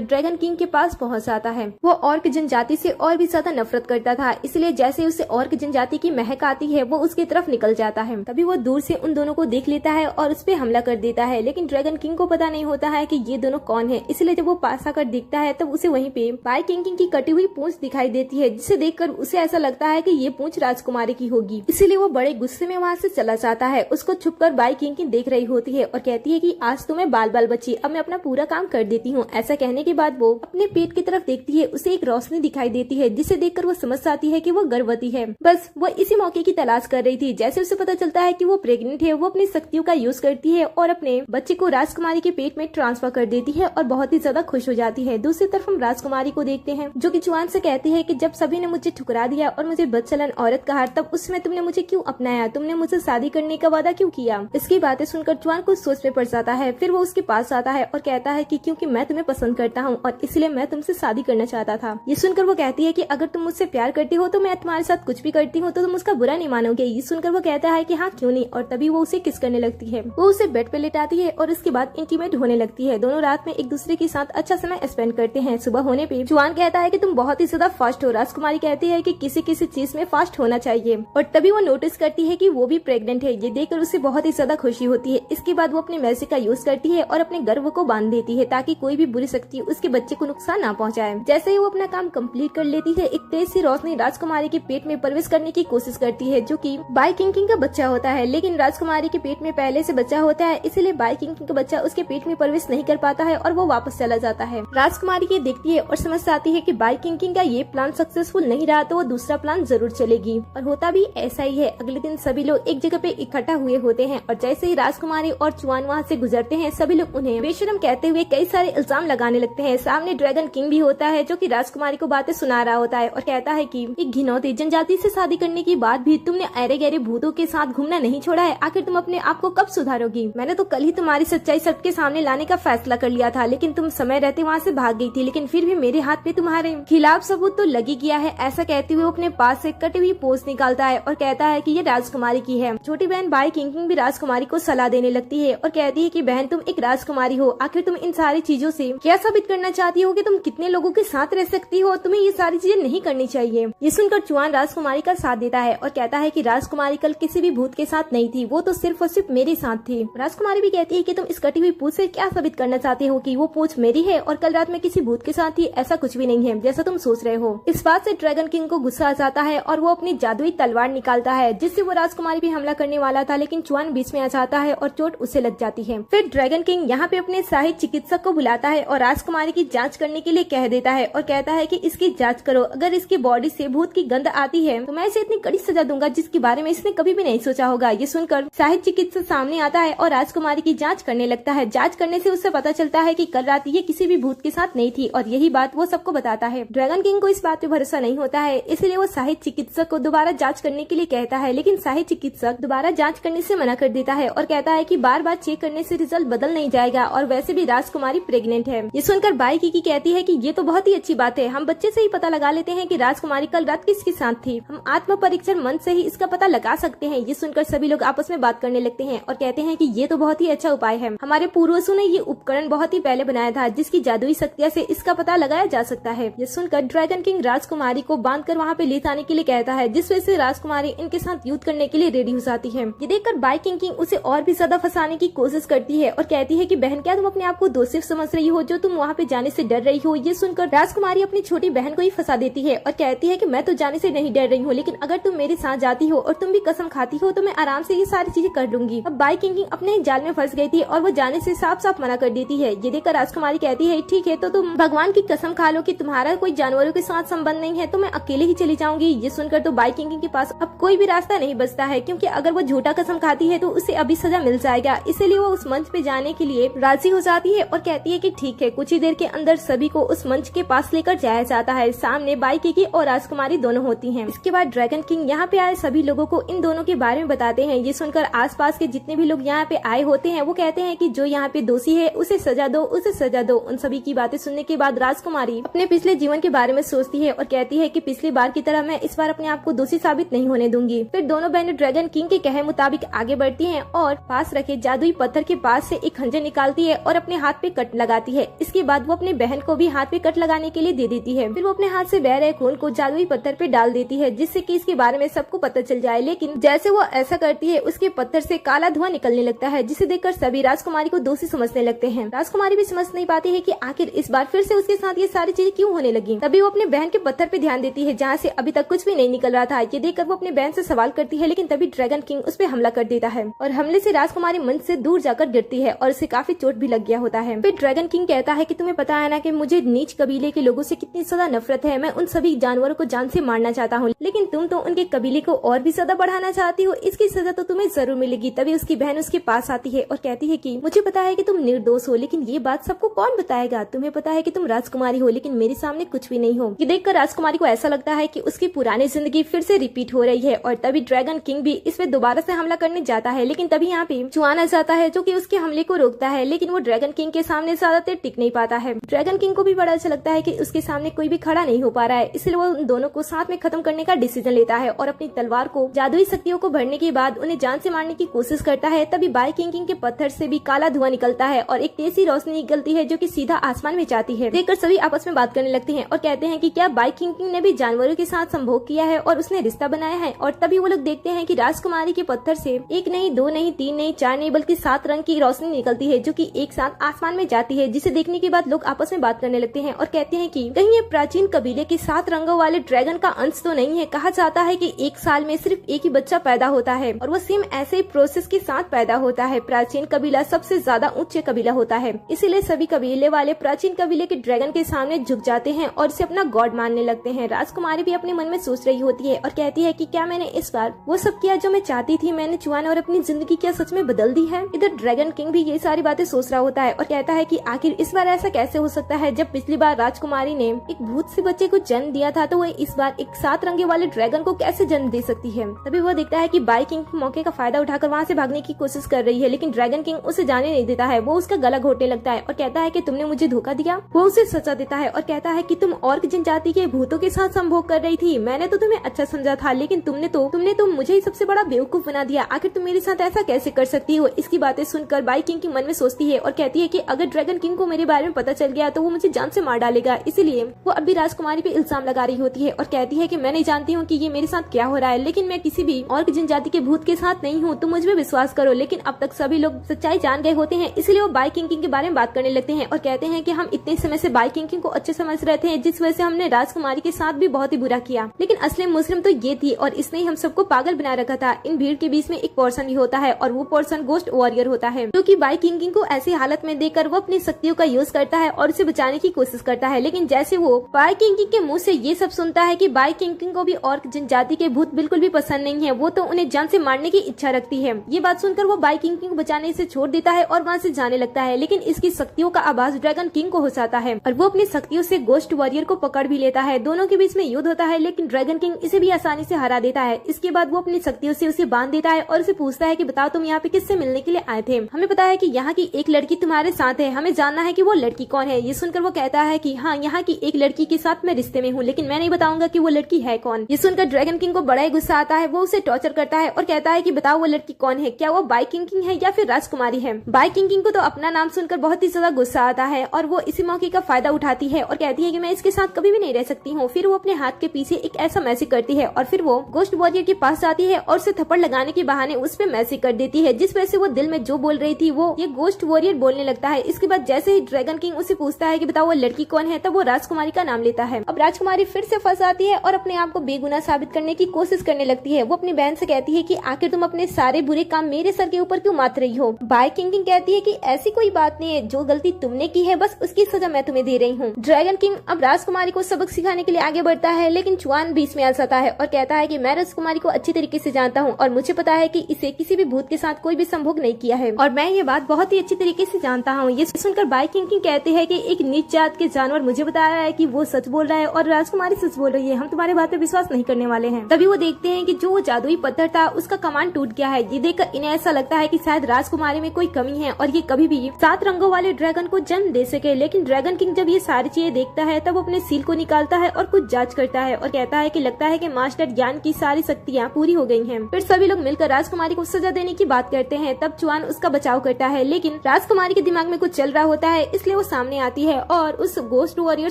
ड्रैगन किंग के पास पहुंच जाता है। वो ऑर्क जनजाति से और भी ज्यादा नफरत करता था, इसलिए जैसे उसे ऑर्क जनजाति की महक आती है वो उसकी तरफ निकल जाता है। तभी वो दूर से उन दोनों को देख लेता है और उस पर हमला कर देता है, लेकिन ड्रैगन किंग को पता नहीं होता है कि ये दोनों कौन है। इसलिए जब वो पास आकर देखता है तब उसे वहीं पे बाई किंग की कटी हुई पूंछ दिखाई देती है, जिसे देखकर उसे ऐसा लगता है कि ये पूंछ राजकुमारी की होगी। इसीलिए वो बड़े गुस्से में वहाँ से चला जाता है। उसको छुपकर बाई किंग देख रही होती है और कहती है कि आज तुम्हें बाल बाल बची, अब मैं अपना पूरा काम कर देती हूँ। ऐसा कहने के बाद वो अपने पेट की तरफ देखती है, उसे एक रोशनी दिखाई देती है, जिसे देखकर वो समझ जाती है कि वो गर्भवती है। बस वो इसी मौके की तलाश कर रही थी। जैसे उसे पता चलता है कि वो प्रेग्नेंट है, वो अपनी शक्तियों का यूज करती है और अपने बच्चे को राजकुमारी के पेट में ट्रांसफर कर देती है और बहुत ही ज्यादा खुश हो जाती है। दूसरी तरफ हम राजकुमारी को देखते हैं, जो कि जुआन से कहती है कि जब सभी ने मुझे ठुकरा दिया और मुझे बदचलन औरत कहा, तब उसमें तुमने मुझे क्यों अपनाया, तुमने मुझसे शादी करने का वादा क्यों किया। इसकी बातें सुनकर जुआन कुछ सोच में पड़ जाता है। फिर वो उसके पास आता है और कहता है कि क्योंकि मैं तुम्हें पसंद करता हूँ और इसलिए मैं तुमसे शादी करना चाहता था। ये सुनकर वो कहती है कि अगर तुम मुझसे प्यार करती हो तो मैं तुम्हारे साथ कुछ भी करती हूँ, तो तुम उसका बुरा नहीं मानोगे। ये सुनकर वो कहता है कि हाँ क्यों नहीं, और तभी वो उसे किस करने लगती है। वो उसे बेड पे लेटाती है और उसके बाद इंटीमेट होने लगती है। दोनों रात में एक दूसरे के साथ अच्छा समय स्पेंड करते हैं। सुबह होने पे जुआन कहता है कि तुम बहुत ही ज्यादा फास्ट हो। राजकुमारी कहती है कि किसी किसी चीज में फास्ट होना चाहिए, और तभी वो नोटिस करती है कि वो भी प्रेग्नेंट है। ये देखकर उसे बहुत ही ज्यादा खुशी होती है। इसके बाद वो अपने मैजिक का यूज करती है और अपने गर्भ को बांध देती है, ताकि कोई भी बुरी शक्ति उसके बच्चे को नुकसान ना पहुंचाए। जैसे ही वो अपना काम कंप्लीट कर लेती है, एक तेज सी रोशनी राजकुमारी के पेट में प्रवेश करने की कोशिश करती है, जो कि बाई किंग का बच्चा होता है। लेकिन राजकुमारी के पेट में पहले से बच्चा होता है, इसलिए बाई किंग का बच्चा उसके पेट में प्रवेश नहीं कर पाता है और वो वापस चला जाता है। राजकुमारी ये देखती है और समझ आती है कि बाई किंग का ये प्लान सक्सेसफुल नहीं रहा, तो वो दूसरा प्लान जरूर चलेगी। और होता भी ऐसा ही है। अगले दिन सभी लोग एक जगह पे इकट्ठा हुए होते हैं और जैसे ही राजकुमारी और जुआन वहाँ से गुजरते हैं, सभी लोग उन्हें बेशरम कहते हुए कई सारे इल्जाम लगाने लगते हैं। सामने ड्रैगन किंग भी होता है, जो कि राजकुमारी को बातें सुना रहा होता है और कहता है कि एक घिनौती जनजाति से शादी करने के बाद भी तुमने अरे गहरे भूतों के साथ घूमना नहीं छोड़ा है। आखिर तुम अपने आप को कब सुधारोगी। मैंने तो कल ही तुम्हारी सच्चाई सबके सामने लाने का फैसला कर लिया था, लेकिन तुम समय रहते वहाँ से भाग गई थी। लेकिन फिर भी मेरे हाथ में तुम्हारे खिलाफ सबूत तो लगी गया है। ऐसा कहते हुए वो अपने पास से कटी हुई पोस्ट निकालता है और कहता है कि ये राजकुमारी की है। छोटी बहन बाई किंग भी राजकुमारी को सलाह देने लगती है और कहती है कि बहन तुम एक राजकुमारी हो, आखिर तुम इन सारी चीजों से क्या साबित करना चाहती हो कि तुम कितने लोगों के साथ रह सकती हो। तुम्हें ये सारी चीजें नहीं करनी चाहिए। ये सुनकर जुआन राजकुमारी का साथ देता है और कहता है कि राजकुमारी कल किसी भी भूत के साथ नहीं थी, वो तो सिर्फ और सिर्फ मेरे साथ थी। राजकुमारी भी कहती है कि तुम इस कटी हुई पूंछ से क्या साबित करना चाहते हो कि वो पूंछ मेरी है और कल रात में किसी भूत के साथ थी। ऐसा कुछ भी नहीं है जैसा तुम सोच रहे हो। इस बात से ड्रैगन किंग को गुस्सा आ जाता है और वो अपनी जादुई तलवार निकालता है, जिससे वो राजकुमारी भी हमला करने वाला था, लेकिन जुआन बीच में आ जाता है और चोट उसे लग जाती है। फिर ड्रैगन किंग यहाँ पे अपने सहायक चिकित्सक को बुलाता है और राजकुमारी की जांच करने के लिए कह देता है और कहता है कि इसकी जांच करो। अगर इसकी बॉडी से भूत की गंध आती है तो मैं इसे इतनी कड़ी सजा दूंगा जिसके बारे में इसने कभी भी नहीं सोचा होगा। ये सुनकर सहायक चिकित्सक सामने आता है और राजकुमारी की जांच करने लगता है। जांच करने से उसे पता चलता है कि कल रात ये किसी भी भूत के साथ नहीं थी और यही बात वो सबको बताता है। ड्रैगन किंग को इस बात पे भरोसा नहीं होता है, इसलिए वो सहायक चिकित्सक को दोबारा जांच करने के लिए कहता है, लेकिन सहायक चिकित्सक दोबारा जांच करने से मना कर देता है और कहता है कि बार बार चेक करने से रिजल्ट बदल नहीं जाएगा और वैसे भी राजकुमारी प्रेग्नेंट है। ये सुनकर बाई किंग कहती है कि ये तो बहुत ही अच्छी बात है, हम बच्चे से ही पता लगा लेते हैं कि राजकुमारी कल रात किसके साथ थी। हम आत्म परीक्षण मंत्र से ही इसका पता लगा सकते हैं। ये सुनकर सभी लोग आपस में बात करने लगते हैं और कहते हैं कि ये तो बहुत ही अच्छा उपाय है। हमारे पूर्वजों ने ये उपकरण बहुत ही पहले बनाया था, जिसकी जादुई शक्तियां से इसका पता लगाया जा सकता है। ये सुनकर ड्रैगन किंग राजकुमारी को बांधकर वहाँ पे ले जाने के लिए कहता है, जिस वजह से राजकुमारी इनके साथ युद्ध करने के लिए रेडी हो जाती है। ये देखकर बाई किंग उसे और भी ज्यादा फंसाने की कोशिश करती है और कहती है कि बहन क्या तुम अपने आप को दोषी समझ रही हो जो तुम वहाँ पे जाने से डर रही हो। ये सुनकर राजकुमारी अपनी छोटी बहन को ही फंसा देती है और कहती है कि मैं तो जाने से नहीं डर रही हूँ, लेकिन अगर तुम मेरे साथ जाती हो और तुम भी कसम खाती हो तो मैं आराम से ये सारी चीजें कर लूंगी। अब बाई किंग अपने जाल में फंस गई थी और वो जाने से साफ साफ मना कर देती है। ये देखकर राजकुमारी कहती है ठीक है, तो तुम भगवान की कसम खा लो कि तुम्हारा कोई जानवरों के साथ संबंध नहीं है, तो मैं अकेले ही चली जाऊंगी। ये सुनकर तो बाई किंग के पास अब कोई भी रास्ता नहीं बचता है, क्योंकि अगर वो झूठा कसम खाती है तो उसे अभी सजा मिल जाएगा। इसलिए वो उस मंच पे जाने के लिए राजी हो जाती है और कहती है कि ठीक है। कुछ ही देर के अंदर सभी को उस मंच के पास लेकर जाया जाता है। सामने बाई किंग और राजकुमारी दोनों होती हैं। इसके बाद ड्रैगन किंग यहाँ पे आए सभी लोगों को इन दोनों के बारे में बताते हैं। ये सुनकर आसपास के जितने भी लोग यहाँ पे आए होते हैं वो कहते हैं कि जो यहाँ पे दोषी है उसे सजा दो, उसे सजा दो। उन सभी की बातें सुनने के बाद राजकुमारी अपने पिछले जीवन के बारे में सोचती है और कहती है कि पिछली बार की तरह मैं इस बार अपने आप को दोषी साबित नहीं होने दूंगी। फिर दोनों दोनों बहनें ड्रैगन किंग के कहे मुताबिक आगे बढ़ती हैं और पास रखे जादुई पत्थर के पास से एक खंजर निकालती है और अपने हाथ पे कट लगाती है। इसके बाद वो अपने बहन को भी हाथ पे कट लगाने के लिए दे देती है। फिर वो अपने हाथ से बह रहे खून को जादुई पत्थर पे डाल देती है, जिससे कि इसके बारे में सबको पता चल जाए। लेकिन जैसे वो ऐसा करती है उसके पत्थर से काला धुआं निकलने लगता है, जिसे देखकर सभी राजकुमारी को दोषी समझने लगते हैं। राजकुमारी भी समझ नहीं पाती है कि आखिर इस बार फिर से उसके साथ ये सारी चीजें क्यों होने लगी। तभी वो अपने बहन के पत्थर पे ध्यान देती है, जहाँ से अभी तक कुछ भी नहीं निकल रहा था। ये देखकर वो अपने बहन से सवाल करती है, लेकिन तभी ड्रैगन किंग उस पर हमला कर देता है और हमले से राजकुमारी मंच से दूर जाकर गिरती है और उसे काफी चोट भी लग गया होता है। फिर ड्रैगन किंग कहता है कि तुम्हें पता है ना कि मुझे नीच कबीले के लोगों से कितनी ज्यादा नफरत है। मैं उन सभी जानवरों को जान से मारना चाहता हूँ, लेकिन तुम तो उनके कबीले को और भी ज्यादा बढ़ाना चाहती हो। इसकी सजा तो तुम्हें जरूर मिलेगी। तभी उसकी बहन उसके पास आती है और कहती है कि मुझे पता है कि तुम निर्दोष हो, लेकिन ये बात सबको कौन बताएगा। तुम्हें पता है कि तुम राजकुमारी हो, लेकिन मेरे सामने कुछ भी नहीं हो। ये देखकर राजकुमारी को ऐसा लगता है कि उसकी पुरानी जिंदगी फिर से रिपीट हो रही है और तभी ड्रैगन किंग भी इस पे दोबारा से हमला करने जाता है। लेकिन तभी यहाँ पे चुआन आ जाता है, जो कि उसके हमले को रोकता है, लेकिन वो ड्रैगन किंग के सामने ज्यादा देर टिक नहीं पाता है। ड्रैगन किंग को भी बड़ा अच्छा लगता है कि उसके सामने कोई भी खड़ा नहीं हो पा रहा है, इसलिए वो उन दोनों को साथ में खत्म करने का डिसीजन लेता है और अपनी तलवार को जादुई शक्तियों को भरने के बाद उन्हें जान से मारने की कोशिश करता है। तभी बाई किंग के पत्थर से भी काला धुआं निकलता है और एक तेज सी रोशनी निकलती है, जो कि सीधा आसमान में जाती है। देखकर सभी आपस में बात करने लगते हैं और कहते हैं कि क्या बाई किंग ने भी जानवरों के साथ संभोग किया है और उसने रिश्ता बनाया है। और तभी वो लोग देखते हैं कि राजकुमारी के पत्थर से एक नहीं, दो नहीं, तीन नहीं, चार नहीं, बल्कि 7 रंग की रोशनी निकलती है, जो कि एक साथ आसमान में जाती है। जिसे देखने के बाद लोग आपस में बात करने लगते हैं और कहते हैं कि कहीं ये प्राचीन कबीले के 7 रंगों वाले ड्रैगन का अंश तो नहीं है। कहा जाता है कि एक साल में सिर्फ एक ही बच्चा पैदा होता है और वो सेम ऐसे ही प्रोसेस के साथ पैदा होता है। प्राचीन कबीला सबसे ज्यादा उच्च कबीला होता है, इसीलिए सभी कबीले वाले प्राचीन कबीले के ड्रैगन के सामने झुक जाते हैं और इसे अपना गॉड मानने लगते हैं। राजकुमारी भी अपने मन में सोच रही होती है और कहती है कि क्या मैंने इस बार वो सब किया जो मैं चाहती थी। मैंने चुआन और अपनी जिंदगी क्या सच में बदल दी है। इधर ड्रैगन किंग भी ये सारी बातें सोच रहा होता है और कहता है कि आखिर इस बार ऐसा कैसे हो सकता है। जब पिछली बार राजकुमारी ने एक भूत से बच्चे को जन्म दिया था, तो वो इस बार एक 7 रंगे वाले ड्रैगन को कैसे जन्म दे सकती है। तभी वो देखता है कि बाई किंग मौके का फायदा उठाकर वहाँ से भागने की कोशिश कर रही है, लेकिन ड्रैगन किंग उसे जाने नहीं देता है। वो उसका गला घोटने लगता है और कहता है कि तुमने मुझे धोखा दिया। वो उसे सजा देता है और कहता है कि तुम ऑर्क जनजाति के भूतों के साथ संभोग कर रही थी। मैंने तो तुम्हें अच्छा समझा था, लेकिन तुमने तो मुझे ही सबसे बड़ा बेवकूफ बना दिया। आखिर तुम मेरे साथ ऐसा कैसे कर सकती हो। इसकी बातें सुनकर बाई किंग की मन में सोचती है और कहती है कि अगर ड्रैगन किंग को मेरे बारे में पता चल गया तो वो मुझे जान से मार डालेगा। इसीलिए वो अभी राजकुमारी पे इल्जाम लगा रही होती है और कहती है कि मैं नहीं जानती हूँ कि ये मेरे साथ क्या हो रहा है, लेकिन मैं किसी भी ऑर्क जनजाति के भूत के साथ नहीं हूँ। तुम मुझ पे विश्वास करो। लेकिन अब तक सभी लोग सच्चाई जान गए होते हैं, इसलिए वो बाई किंग के बारे में बात करने लगते हैं और कहते हैं कि हम इतने समय से बाई किंग को अच्छे समझ रहे थे, जिस वजह से हमने राजकुमारी के साथ भी बहुत ही बुरा किया, लेकिन असली मुस्लिम तो ये थी और इसने ही हम सबको पागल बना रखा था। इन भीड़ के बीच में एक पर्सन भी होता है और वो पर्सन गोस्ट वॉरियर होता है, जो कि बाई किंग को ऐसी हालत में देखकर वो अपनी शक्तियों का यूज करता है और उसे बचाने की कोशिश करता है। लेकिन जैसे वो बाई किंग के मुंह से ये सब सुनता है कि बाई किंग को भी ऑर्क जनजाति के भूत बिल्कुल भी पसंद नहीं है, वो तो उन्हें जान से मारने की इच्छा रखती है। ये बात सुनकर वो बाई किंग को बचाने से छोड़ देता है और वहाँ से जाने लगता है। लेकिन इसकी शक्तियों का आभास ड्रैगन किंग को हो जाता है और वो अपनी शक्तियों से गोस्ट वॉरियर को पकड़ भी लेता है। दोनों के बीच में युद्ध होता है, लेकिन ड्रैगन किंग इसे भी आसानी से हरा देता है। इसके बाद वो अपनी शक्तियों से उसे बांध देता है और उसे पूछता है कि बताओ तुम यहाँ पे किससे मिलने के लिए आए थे। हमें पता है कि यहाँ की एक लड़की तुम्हारे साथ है, हमें जानना है कि वो लड़की कौन है। ये सुनकर वो कहता है कि हाँ, यहाँ की एक लड़की के साथ मैं रिश्ते में हूँ, लेकिन मैं नहीं बताऊंगा कि वो लड़की है कौन। ये सुनकर ड्रैगन किंग को बड़ा ही गुस्सा आता है। वो उसे टॉर्चर करता है और कहता है कि बताओ वो लड़की कौन है, क्या वो बाई किंग है या फिर राजकुमारी है। बाई किंग को तो अपना नाम सुनकर बहुत ही ज्यादा गुस्सा आता है और वो इसी मौके का फायदा उठाती है और कहती है कि मैं इसके साथ कभी भी नहीं रह सकती हूँ। फिर वो अपने हाथ के पीछे एक ऐसा मैसेज करती है और फिर वो गोस्ट वॉरियर के पास जाती है और उसे थप्पड़ लगाने के बहाने उस पे मैसेज कर देती है, जिस वजह से वो दिल में जो बोल रही थी वो ये गोस्ट वॉरियर बोलने लगता है। इसके बाद जैसे ही ड्रैगन किंग उसे पूछता है कि बताओ वो लड़की कौन है, तब वो राजकुमारी का नाम लेता है। अब राजकुमारी फिर से फंस आती है और अपने आप को बेगुनाह साबित करने की कोशिश करने लगती है। वो अपनी बहन से कहती है कि आखिर तुम अपने सारे बुरे काम मेरे सर के ऊपर क्यों मात रही हो। बाई किंग कहती है कि ऐसी कोई बात नहीं है, जो गलती तुमने की है बस उसकी सजा मैं तुम्हें दे रही हूँ। ड्रैगन किंग अब राजकुमारी को सबक सिखाने के लिए आगे बढ़ता है, लेकिन चुआन बीच में आ जाता है और कहता है कि मैं राजकुमारी को अच्छी तरीके से जानता हूँ और मुझे पता है कि इसे किसी भी भूत के साथ कोई भी संभोग नहीं किया है और मैं ये बात बहुत ही अच्छी तरीके से जानता हूँ। ये सुनकर बाई किंग कहते हैं कि एक नीच जात के जानवर मुझे बता रहा है कि वो सच बोल रहा है और राजकुमारी सच बोल रही है, हम तुम्हारे बात पे विश्वास नहीं करने वाले हैं। तभी वो देखते हैं कि जो जादुई पत्थर था उसका कमांड टूट गया है। ये देखकर इन्हें ऐसा लगता है कि शायद राजकुमारी में कोई कमी है और ये कभी भी 7 रंगों वाले ड्रैगन को जन्म दे सके। लेकिन ड्रैगन किंग जब ये सारी चीजें देखता है तब अपने सील को निकालता है और कुछ जांच करता है और कहता है कि लगता है कि मास्टर ज्ञान की सारी शक्तियाँ पूरी हो गई है। फिर सभी लोग मिलकर राजकुमारी को सजा देने की बात करते हैं। तब चुआन उसका बचाव करता है, लेकिन राजकुमारी के दिमाग में कुछ चल रहा होता है, इसलिए वो सामने आती है और उस गोस्ट वॉरियर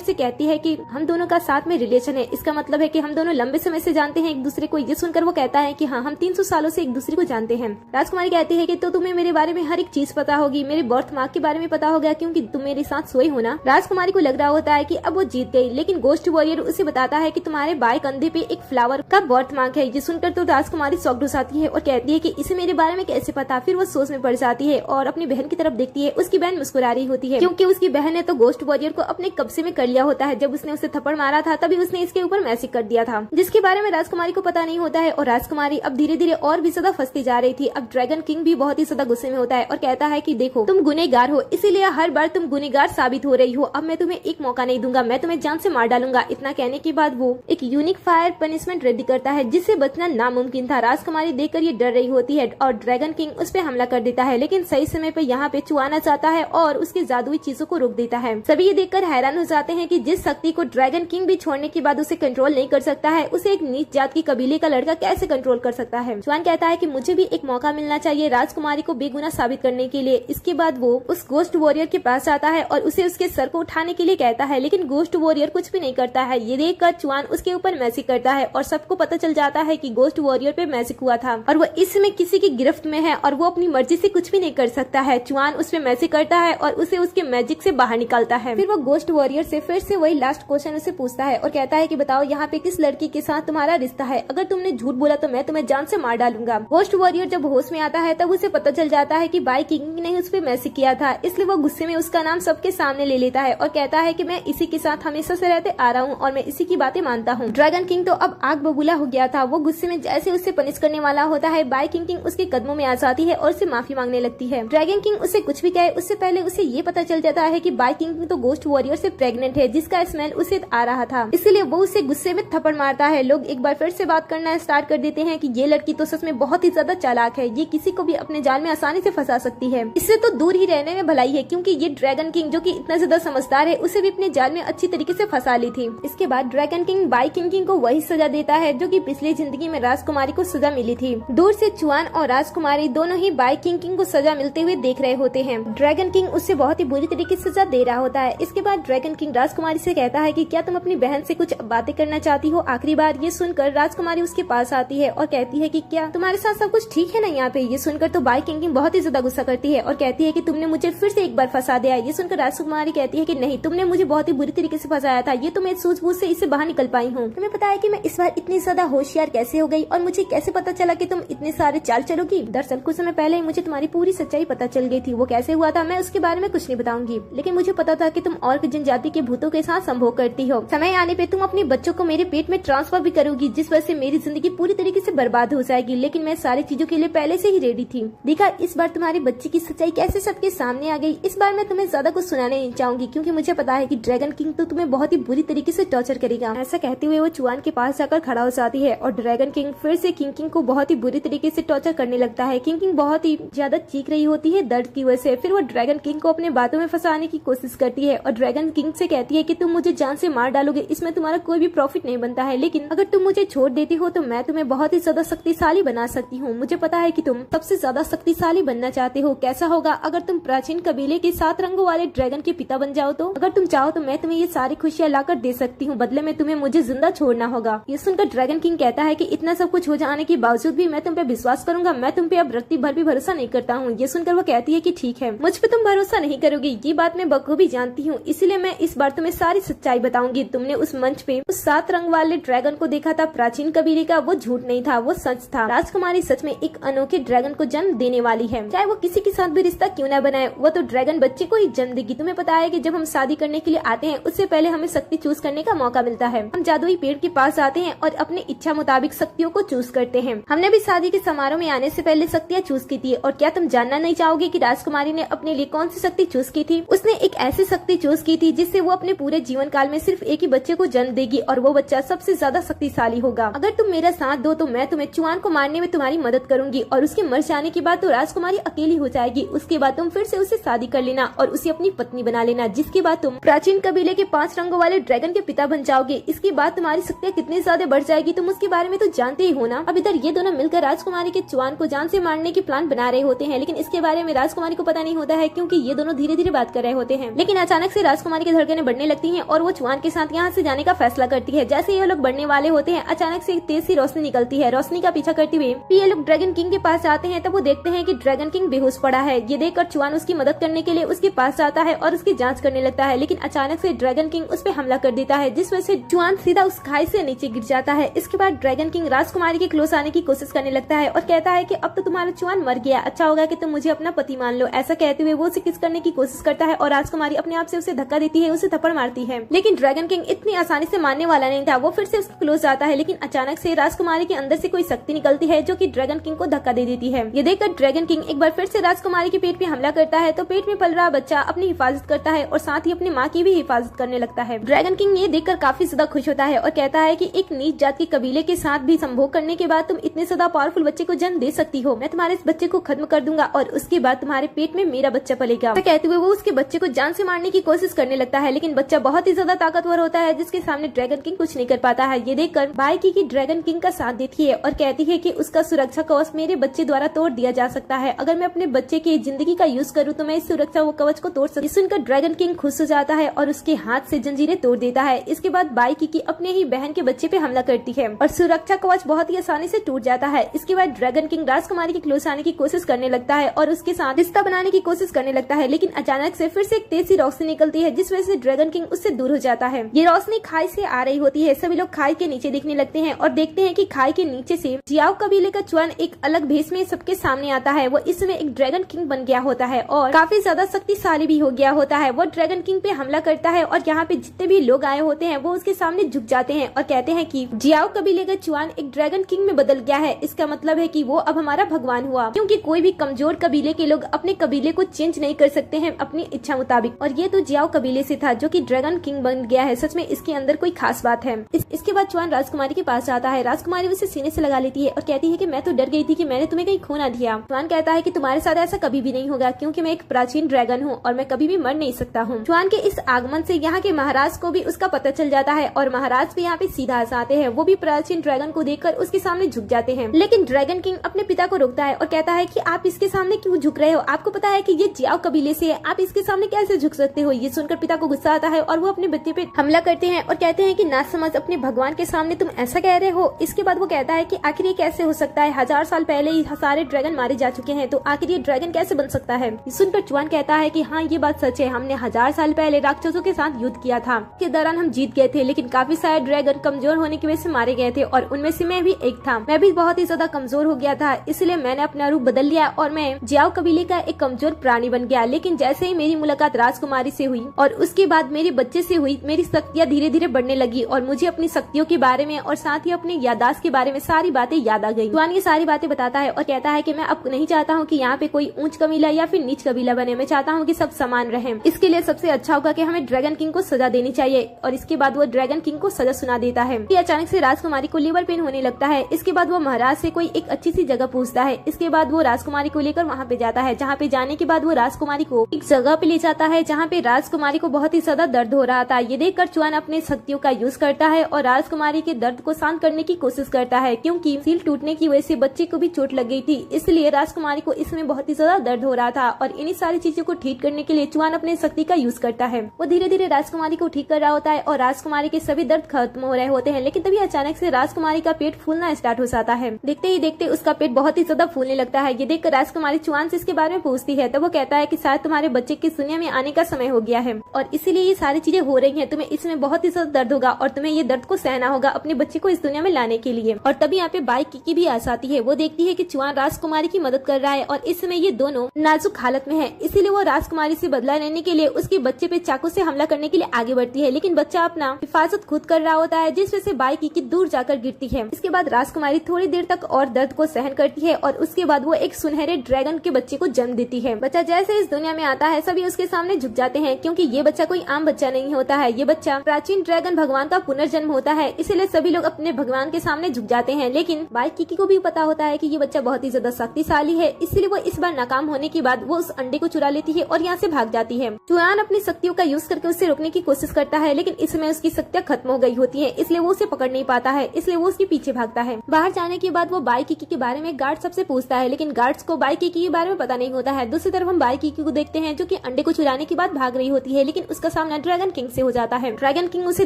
से कहती है कि हम दोनों का साथ में रिलेशन है, इसका मतलब है कि हम दोनों लंबे समय से जानते हैं एक दूसरे को। ये सुनकर वो कहता है कि हाँ, हम 300 सालों से एक दूसरे को जानते हैं। राजकुमारी कहती है कि तो तुम्हें मेरे बारे में हर एक चीज पता होगी, मेरे बर्थ मार्क के बारे में पता होगा क्योंकि तुम मेरे साथ सोए हो ना। राजकुमारी को लग रहा होता है कि अब वो जीत गई, लेकिन गोस्ट वॉरियर उसे बताता है कि तुम्हारे बाएं कंधे पे एक फ्लावर का बर्थ मार्क है। ये सुनकर तो राजकुमारी शॉक्ड हो जाती है और कहती है कि इसे मेरे बारे में कैसे पता। फिर वो सोच में पड़ जाती है और अपनी बहन की तरफ देखती है। उसकी बहन मुस्कुरा रही होती है क्योंकि उसकी बहन ने तो गोस्ट वॉरियर को अपने कब्जे में कर लिया होता है। जब उसने उसे थप्पड़ मारा था तभी उसने इसके ऊपर मैजिक कर दिया था, जिसके बारे में राजकुमारी को पता नहीं होता है। और राजकुमारी अब धीरे धीरे और भी ज्यादा फंसती जा रही थी। अब ड्रैगन किंग भी बहुत ही ज्यादा गुस्से में होता है और कहता है कि देखो, तुम गुनहगार हो, इसीलिए हर बार तुम गुनहगार साबित हो रही हो। अब मैं तुम्हें एक मौका नहीं दूंगा, मैं तुम्हें जान से मार डालूंगा। इतना कहने के बाद वो एक यूनिक फायर पनिशमेंट रेडी करता है जिससे बचना नामुमकिन था। राजकुमारी देखकर ये डर रही होती है और ड्रैगन किंग उस पे हमला कर देता है, लेकिन सही समय पे यहाँ पे चुआन चाहता है और उसके जादुई चीजों को रोक देता है। सभी ये देखकर हैरान हो जाते हैं कि जिस शक्ति को ड्रैगन किंग भी छोड़ने के बाद उसे कंट्रोल नहीं कर सकता है, उसे एक नीच जात की कबीले का लड़का कैसे कंट्रोल कर सकता है। चुआन कहता है कि मुझे भी एक मौका मिलना चाहिए राजकुमारी को बेगुनाह साबित करने के लिए। इसके बाद वो उस गोस्ट वॉरियर के पास आता है और उसे उसके सर को उठाने के लिए कहता है, लेकिन गोस्ट वॉरियर कुछ भी नहीं करता है। ये देखकर चुआन उसके ऊपर मैजिक करता है और सबको पता चल जाता है कि गोस्ट वॉरियर पे मैजिक हुआ था और वो इसमें किसी की गिरफ्त में है और वो अपनी मर्जी से कुछ भी नहीं कर सकता है। चुआन उस पे मैजिक करता है और उसे उसके मैजिक से बाहर निकालता है। फिर वो गोस्ट वॉरियर से फिर से वही लास्ट क्वेश्चन उसे पूछता है और कहता है कि बताओ यहाँ पे किस लड़की के साथ तुम्हारा रिश्ता है, अगर तुमने झूठ बोला तो मैं तुम्हें जान से मार डालूंगा। गोस्ट वॉरियर जब होश में आता है तब उसे पता चल जाता है कि बाई किंग ने उस पे मैजिक किया था, इसलिए वो गुस्से में उसका नाम सबके सामने ले लेता है और कहता है कि मैं इसी के साथ हमेशा से रहते आ रहा हूँ और मैं इसी की बातें मानता हूँ। ड्रैगन किंग तो अब आग बबूला हो गया था। वो गुस्से में जैसे उससे पनिश करने वाला होता है, बाई किंग उसके कदमों में आ जाती है और उससे माफी मांगने लगती है। ड्रैगन किंग उसे कुछ भी कहे उससे पहले उसे ये पता चल जाता है कि बाई किंग तो गोस्ट वॉरियर से प्रेग्नेंट है, जिसका स्मेल उसे आ रहा था, इसलिए वो उसे गुस्से में थप्पड़ मारता है। लोग एक बार फिर से बात करना स्टार्ट कर देते हैं कि ये लड़की तो सच में बहुत ही ज्यादा चालाक है, ये किसी को भी अपने जाल में आसानी से फंसा सकती है। इससे तो दूर ही रहने में भलाई है, क्योंकि ये ड्रैगन किंग जो कि इतना ज्यादा समझदार है उसे भी अपने जाल में अच्छी तरीके से फंसा ली थी। इसके बाद ड्रैगन किंग बाई किंग को वही सजा देता है जो कि पिछली जिंदगी में राजकुमारी को सजा मिली थी। दूर से चुआन और राजकुमारी दोनों ही बाई किंग को सजा मिलते हुए देख रहे होते हैं। ड्रैगन किंग उससे बहुत ही बुरी तरीके से सजा दे रहा होता है। इसके बाद ड्रैगन किंग राजकुमारी से कहता है कि क्या तुम अपनी बहन से कुछ बातें करना चाहती हो आखिरी बार। ये सुनकर राजकुमारी उसके पास आती है और कहती है कि क्या तुम्हारे साथ सब कुछ ठीक है ना यहाँ पे। ये सुनकर तो बाई किंग बहुत ही ज्यादा गुस्सा करती है और कहती है कि तुमने मुझे फिर से एक बार फंसा दिया। ये सुनकर राजकुमारी कहती है कि नहीं, तुमने मुझे बहुत ही बुरी तरीके से फंसाया था, ये तो मैं सूझबूझ से इससे बाहर निकल पाई हूँ। तुम्हें पता है कि मैं इस बार इतनी ज्यादा होशियार कैसे हो गई और मुझे कैसे पता चला कि तुम इतने सारे चाल चलोगी। दरअसल कुछ समय पहले ही मुझे तुम्हारी पूरी सच्चाई पता चल गई थी। वो कैसे हुआ था मैं उसके बारे में कुछ नहीं बताऊंगी, लेकिन मुझे पता था कि तुम और जनजाति के भूतों के साथ संभोग करती हो। समय आने पे तुम अपने बच्चों को मेरे पेट में ट्रांसफर भी करोगी, जिस वजह से मेरी जिंदगी पूरी तरीके से बर्बाद हो जाएगी। लेकिन मैं सारी चीजों के लिए पहले से ही रेडी थी। देखा इस बार तुम्हारे बच्चे की सच्चाई कैसे सबके सामने आ गई। इस बार मैं तुम्हें ज्यादा कुछ सुनाने नहीं चाहूंगी, क्योंकि मुझे पता है कि ड्रैगन किंग तो तुम्हें बहुत ही बुरी तरीके से टॉर्चर करेगा। ऐसा कहते हुए वो चुआन के पास जाकर खड़ा हो जाती है और ड्रैगन किंग फिर से किंग को बहुत ही बुरी तरीके से टॉर्चर करने लगता है। किंग बहुत ही ज्यादा चीख रही होती है दर्द की वजह से। फिर वो ड्रैगन किंग को अपने बातों में फंसाने की कोशिश करती है और ड्रैगन किंग से कहती है कि तुम मुझे जान से मार डालोगे, इसमें तुम्हारा कोई भी प्रॉफिट नहीं बनता है, लेकिन अगर तुम मुझे छोड़ देती हो तो मैं तुम्हें बहुत ही ज्यादा शक्तिशाली बना सकती हूँ। मुझे पता है कि तुम सबसे ज्यादा शक्तिशाली बनना चाहते हो। कैसा होगा अगर तुम प्राचीन कबीले के 7 रंगों वाले ड्रैगन के पिता बन जाओ तो? अगर तुम चाहो तो मैं तुम्हें ये सारी खुशियाँ लाकर दे सकती हूँ, बदले में तुम्हें मुझे जिंदा छोड़ना होगा। ये सुनकर ड्रैगन किंग कहता है कि इतना सब कुछ हो जाने के बावजूद भी मैं तुम पे विश्वास करूंगा, मैं तुम पे अब रत्ती भर भी भरोसा नहीं करता हूँ। ये सुनकर वो कहती है कि ठीक है, मुझ पे तुम भरोसा नहीं करोगी, ये बात मैं बखूबी जानती हूँ, इसलिए मैं इस बार तुम्हें सारी सच्चाई बताऊंगी। तुमने उस मंच पे उस 7 रंग वाले ड्रैगन को देखा था प्राचीन कबीले का, वो झूठ नहीं था, वो सच था। राजकुमारी सच में एक अनोखे ड्रैगन को जन्म देने वाली है। चाहे वो किसी के साथ भी रिश्ता क्यों न बनाए, वो तो ड्रैगन बच्चे को ही जन्म देगी। तुम्हें पता है कि जब हम शादी करने के लिए आते हैं उससे पहले हमें शक्ति चूज करने का मौका मिलता है। हम जादुई पेड़ के पास आते हैं और अपनी इच्छा मुताबिक शक्तियों को चूज करते हैं। हमने भी शादी के समारोह में आने से पहले शक्तियाँ चूज की थी। और क्या तुम जानना नहीं चाहोगे कि राजकुमारी ने अपने लिए कौन सी शक्ति चूज की थी? उसने एक ऐसी शक्ति चूज की थी जिससे वो अपने पूरे जीवन काल में सिर्फ एक ही बच्चे को जन्म देगी और वो बच्चा सबसे ज्यादा शक्तिशाली होगा। अगर तुम मेरा साथ दो तो मैं तुम्हें चुआन को मारने में तुम्हारी मदद करूंगी और उसके मर जाने के बाद तो राजकुमारी अकेली हो जाएगी। उसके बाद तुम फिर से उससे शादी कर लेना और उसे अपनी पत्नी बना लेना, जिसके बाद तुम प्राचीन कबीले के 5 रंगों वाले ड्रैगन के पिता बन जाओगे। इसके बाद तुम्हारी शक्तियाँ कितनी ज्यादा बढ़ जाएगी तुम उसके बारे में तो जान जानते ही हो ना। अब इधर ये दोनों मिलकर राजकुमारी के चुआन को जान से मारने की प्लान बना रहे होते हैं, लेकिन इसके बारे में राजकुमारी को पता नहीं होता है क्योंकि ये दोनों धीरे धीरे बात कर रहे होते हैं। लेकिन अचानक से राजकुमारी की धड़कनें बढ़ने लगती हैं और वो चुआन के साथ यहाँ से जाने का फैसला करती है। जैसे ये लोग बढ़ने वाले होते हैं, अचानक से एक तेज सी रोशनी निकलती है। रोशनी का पीछा करते हुए ये लोग ड्रैगन किंग के पास जाते हैं। तब वो देखते हैं कि ड्रैगन किंग बेहोश पड़ा है। ये देखकर चुआन उसकी मदद करने के लिए उसके पास जाता है और उसकी जांच करने लगता है, लेकिन अचानक से ड्रैगन किंग उस पर हमला कर देता है, जिस वजह से चुआन सीधा उस खाई से नीचे गिर जाता है। इसके बाद ड्रैगन किंग राजकुमारी के क्लोज आने की कोशिश करने लगता है और कहता है कि अब तो तुम्हारा चुआन मर गया, अच्छा होगा कि तुम मुझे अपना पति मान लो। ऐसा कहते हुए वो उसे किस करने की कोशिश करता है और राजकुमारी अपने आप से उसे धक्का देती है, उसे थप्पड़ मारती है। लेकिन ड्रैगन किंग इतनी आसानी से मारने वाला नहीं था। वो फिर से उसके क्लोज आता है, लेकिन अचानक से राजकुमारी के अंदर से कोई शक्ति निकलती है जो कि ड्रैगन किंग को धक्का दे देती है। ये देखकर ड्रैगन किंग एक बार फिर से राजकुमारी के पेट पे हमला करता है, तो पेट में पल रहा बच्चा अपनी हिफाजत करता है और साथ ही अपनी माँ की भी हिफाजत करने लगता है। ड्रैगन किंग ये देखकर काफी ज्यादा खुश होता है और कहता है कि एक नीच जात के कबीले के साथ भी संभोग करने के बाद तुम इतने ज्यादा पावरफुल बच्चे को जन्म दे सकती हो। मैं तुम्हारे इस बच्चे को खत्म कर दूंगा और उसके बाद तुम्हारे पेट में मेरा बच्चा पलेगा। तो कहते हुए वो उसके बच्चे को जान से मारने की कोशिश करने लगता है, लेकिन बच्चा बहुत ही ज्यादा ताकतवर होता है जिसके सामने ड्रैगन किंग कुछ नहीं कर पाता है। ये देखकर बाइकी की ड्रैगन किंग का साथ देती है और कहती है कि उसका सुरक्षा कवच मेरे बच्चे द्वारा तोड़ दिया जा सकता है। अगर मैं अपने बच्चे की जिंदगी का यूज करूँ तो मैं इस सुरक्षा कवच को तोड़ सकती। सुनकर ड्रैगन किंग खुश हो जाता है और उसके हाथ से जंजीरें तोड़ देता है। इसके बाद बाइकी की अपने ही बहन के बच्चे पे हमला करती है और सुरक्षा कवच बहुत ही आसानी से टूट जाता है। इसके बाद ड्रैगन किंग राजकुमारी के क्लोज आने की कोशिश करने लगता है और उसके साथ रिश्ता बनाने की कोशिश करने लगता है, लेकिन अचानक से फिर से एक तेज सी रोशनी निकलती है जिस वजह से ड्रैगन किंग उससे दूर हो जाता है। ये रोशनी खाई से आ रही होती है। सभी लोग खाई के नीचे देखने लगते हैं और देखते हैं कि खाई के नीचे से जियाओ कबीले का चुआन एक अलग भेष में सबके सामने आता है। वो इसमें एक ड्रैगन किंग बन गया होता है और काफी ज्यादा शक्तिशाली भी हो गया होता है। वो ड्रैगन किंग पे हमला करता है और यहाँ पे जितने भी लोग आए होते हैं वो उसके सामने झुक जाते हैं और कहते हैं कि जियाओ कबीले का चुआन एक ड्रैगन किंग में बदल गया है। इसका मतलब है कि वो अब हमारा भगवान हुआ, क्योंकि कोई भी कमजोर कबीले के लोग अपने कबीले को चेंज नहीं कर सकते हैं अपनी इच्छा मुताबिक। और ये तो जियाओ कबीले से था जो कि ड्रैगन किंग बन गया है। सच में इसके अंदर कोई खास बात है। इसके बाद चुआन राजकुमारी के पास आता है। राजकुमारी उसे सीने से लगा लेती है और कहती है कि मैं तो डर गई थी कि मैंने तुम्हें कहीं खो ना दिया। चुआन कहता है कि तुम्हारे साथ ऐसा कभी भी नहीं होगा, क्योंकि मैं एक प्राचीन ड्रैगन हूँ और मैं कभी भी मर नहीं सकता हूँ। चुआन के इस आगमन से यहाँ के महाराज को भी उसका पता चल जाता है और महाराज भी यहाँ पे सीधा आते हैं। वो भी प्राचीन ड्रैगन को देखकर उसके सामने झुक जाते हैं, लेकिन ड्रैगन किंग अपने पिता को रोकता है और कहता है कि आप इसके सामने क्यों झुक रहे हो? आपको पता है कि ये जियाओ कबीले से है, आप इसके सामने कैसे झुक सकते हो? ये सुनकर पिता को गुस्सा आता है और वो अपने बच्चे पे हमला करते हैं और कहते हैं कि ना समझ, अपने भगवान के सामने तुम ऐसा कह रहे हो। इसके बाद वो कहता है कि आखिर ये कैसे हो सकता है? 1000 साल पहले ही सारे ड्रैगन मारे जा चुके हैं, तो आखिर ये ड्रैगन कैसे बन सकता है? सुनकर चुआन कहता है कि हाँ, ये बात सच है। हमने 1000 साल पहले राक्षसों के साथ युद्ध किया था, के दौरान हम जीत गए थे, लेकिन काफी सारे ड्रैगन कमजोर होने की वजह से मारे गए थे और उनमें से मैं भी एक था। मैं भी बहुत ही ज्यादा कमजोर हो गया था, इसलिए मैंने अपना रूप बदल लिया और मैं जियाओ कबीले का एक कमजोर प्राणी बन गया। लेकिन जैसे ही मेरी मुलाकात राजकुमारी से हुई और उसके बाद मेरे बच्चे से हुई, मेरी शक्तियाँ धीरे धीरे बढ़ने लगी और मुझे अपनी शक्तियों के बारे में और साथ ही अपने यादाश्त के बारे में सारी बातें याद आ गई। चुआन ये सारी बातें बताता है और कहता है कि मैं अब नहीं चाहता हूँ कि यहाँ पे कोई ऊंच कबीला या फिर नीच कबीला बने। मैं चाहता हूँ कि सब समान रहें। इसके लिए सबसे अच्छा होगा कि हमें ड्रैगन किंग को सजा देनी चाहिए। और इसके बाद वो ड्रैगन किंग को सजा सुना देता है। अचानक से राजकुमारी को लिवर पेन होने लगता है। इसके बाद वो महाराज से कोई एक अच्छी सी जगह पूछता है। इसके बाद वो राजकुमारी को लेकर वहाँ पे जाता है, जहाँ पे जाने के बाद वो राजकुमारी को एक जगह पे ले जाता है जहाँ पे राजकुमारी को बहुत ही ज्यादा दर्द हो रहा था। ये देखकर चुआन अपने शक्तियों का यूज करता है और राजकुमारी के दर्द को शांत करने की कोशिश करता है, क्योंकि सील टूटने की वजह से बच्चे को भी चोट लग गई थी, इसलिए राजकुमारी को इसमें बहुत ही ज्यादा दर्द हो रहा था। और इन्हीं सारी चीजों को ठीक करने के लिए चुआन अपने शक्ति का यूज करता है। वो धीरे धीरे राजकुमारी को ठीक कर रहा होता है और राजकुमारी के सभी दर्द खत्म हो रहे होते हैं। लेकिन तभी अचानक से राजकुमारी का पेट फूलना स्टार्ट हो जाता है। देखते ही देखते उसका पेट बहुत ही ज्यादा फूलने लगता है। ये देखकर राजकुमारी चुआन से इसके बारे में पूछती है, तब वो कहता है कि शायद तुम्हारे बच्चे की दुनिया में आने का समय हो गया है और इसीलिए ये सारी चीजें हो रही हैं। तुम्हें इसमें बहुत ही ज्यादा दर्द होगा और तुम्हें ये दर्द को सहना होगा अपने बच्चे को इस दुनिया में लाने के लिए। और तभी यहाँ पे बाई किकी भी आ जाती है। वो देखती है कि चुआन राजकुमारी की मदद कर रहा है और इस समय ये दोनों नाजुक हालत में है, इसीलिए वो राजकुमारी से बदला लेने के लिए उसके बच्चे पे चाकू से हमला करने के लिए आगे बढ़ती है। लेकिन बच्चा अपना हिफाजत खुद कर रहा होता है, जिस वजह से बाई किकी दूर जाकर गिरती है। इसके बाद राजकुमारी थोड़ी देर तक और दर्द को सहन करती है और उसके बाद वो एक सुनहरे ड्रैगन के बच्चे को जन्म देती है। बच्चा जैसे इस दुनिया में आता है सभी उसके सामने झुक जाते हैं, क्योंकि ये बच्चा कोई आम बच्चा नहीं होता है। ये बच्चा प्राचीन ड्रैगन भगवान का पुनर्जन्म होता है, इसीलिए सभी लोग अपने भगवान के सामने झुक जाते हैं। लेकिन बाई किकी को भी पता होता है कि ये बच्चा बहुत ही ज्यादा शक्तिशाली है, इसलिए वो इस बार नाकाम होने के बाद वो उस अंडे को चुरा लेती है और यहाँ से भाग जाती है। चुआन अपनी शक्तियों का यूज करके उसे रोकने की कोशिश करता है, लेकिन इसमें उसकी शक्तियाँ खत्म हो गई होती है, इसलिए वो उसे पकड़ नहीं पाता है, इसलिए वो उसके पीछे भागता है। बाहर जाने के बाद वो बाई किकी के बारे में गार्ड सबसे पूछता है, लेकिन गार्ड्स को बाई किकी के बारे में पता नहीं होता है। दूसरी तरफ हम बाई किकी को देखते हैं जो कि अंडे को चुराने के बाद भाग रही होती है, लेकिन उसका सामना ड्रैगन किंग से हो जाता है। ड्रैगन किंग उसे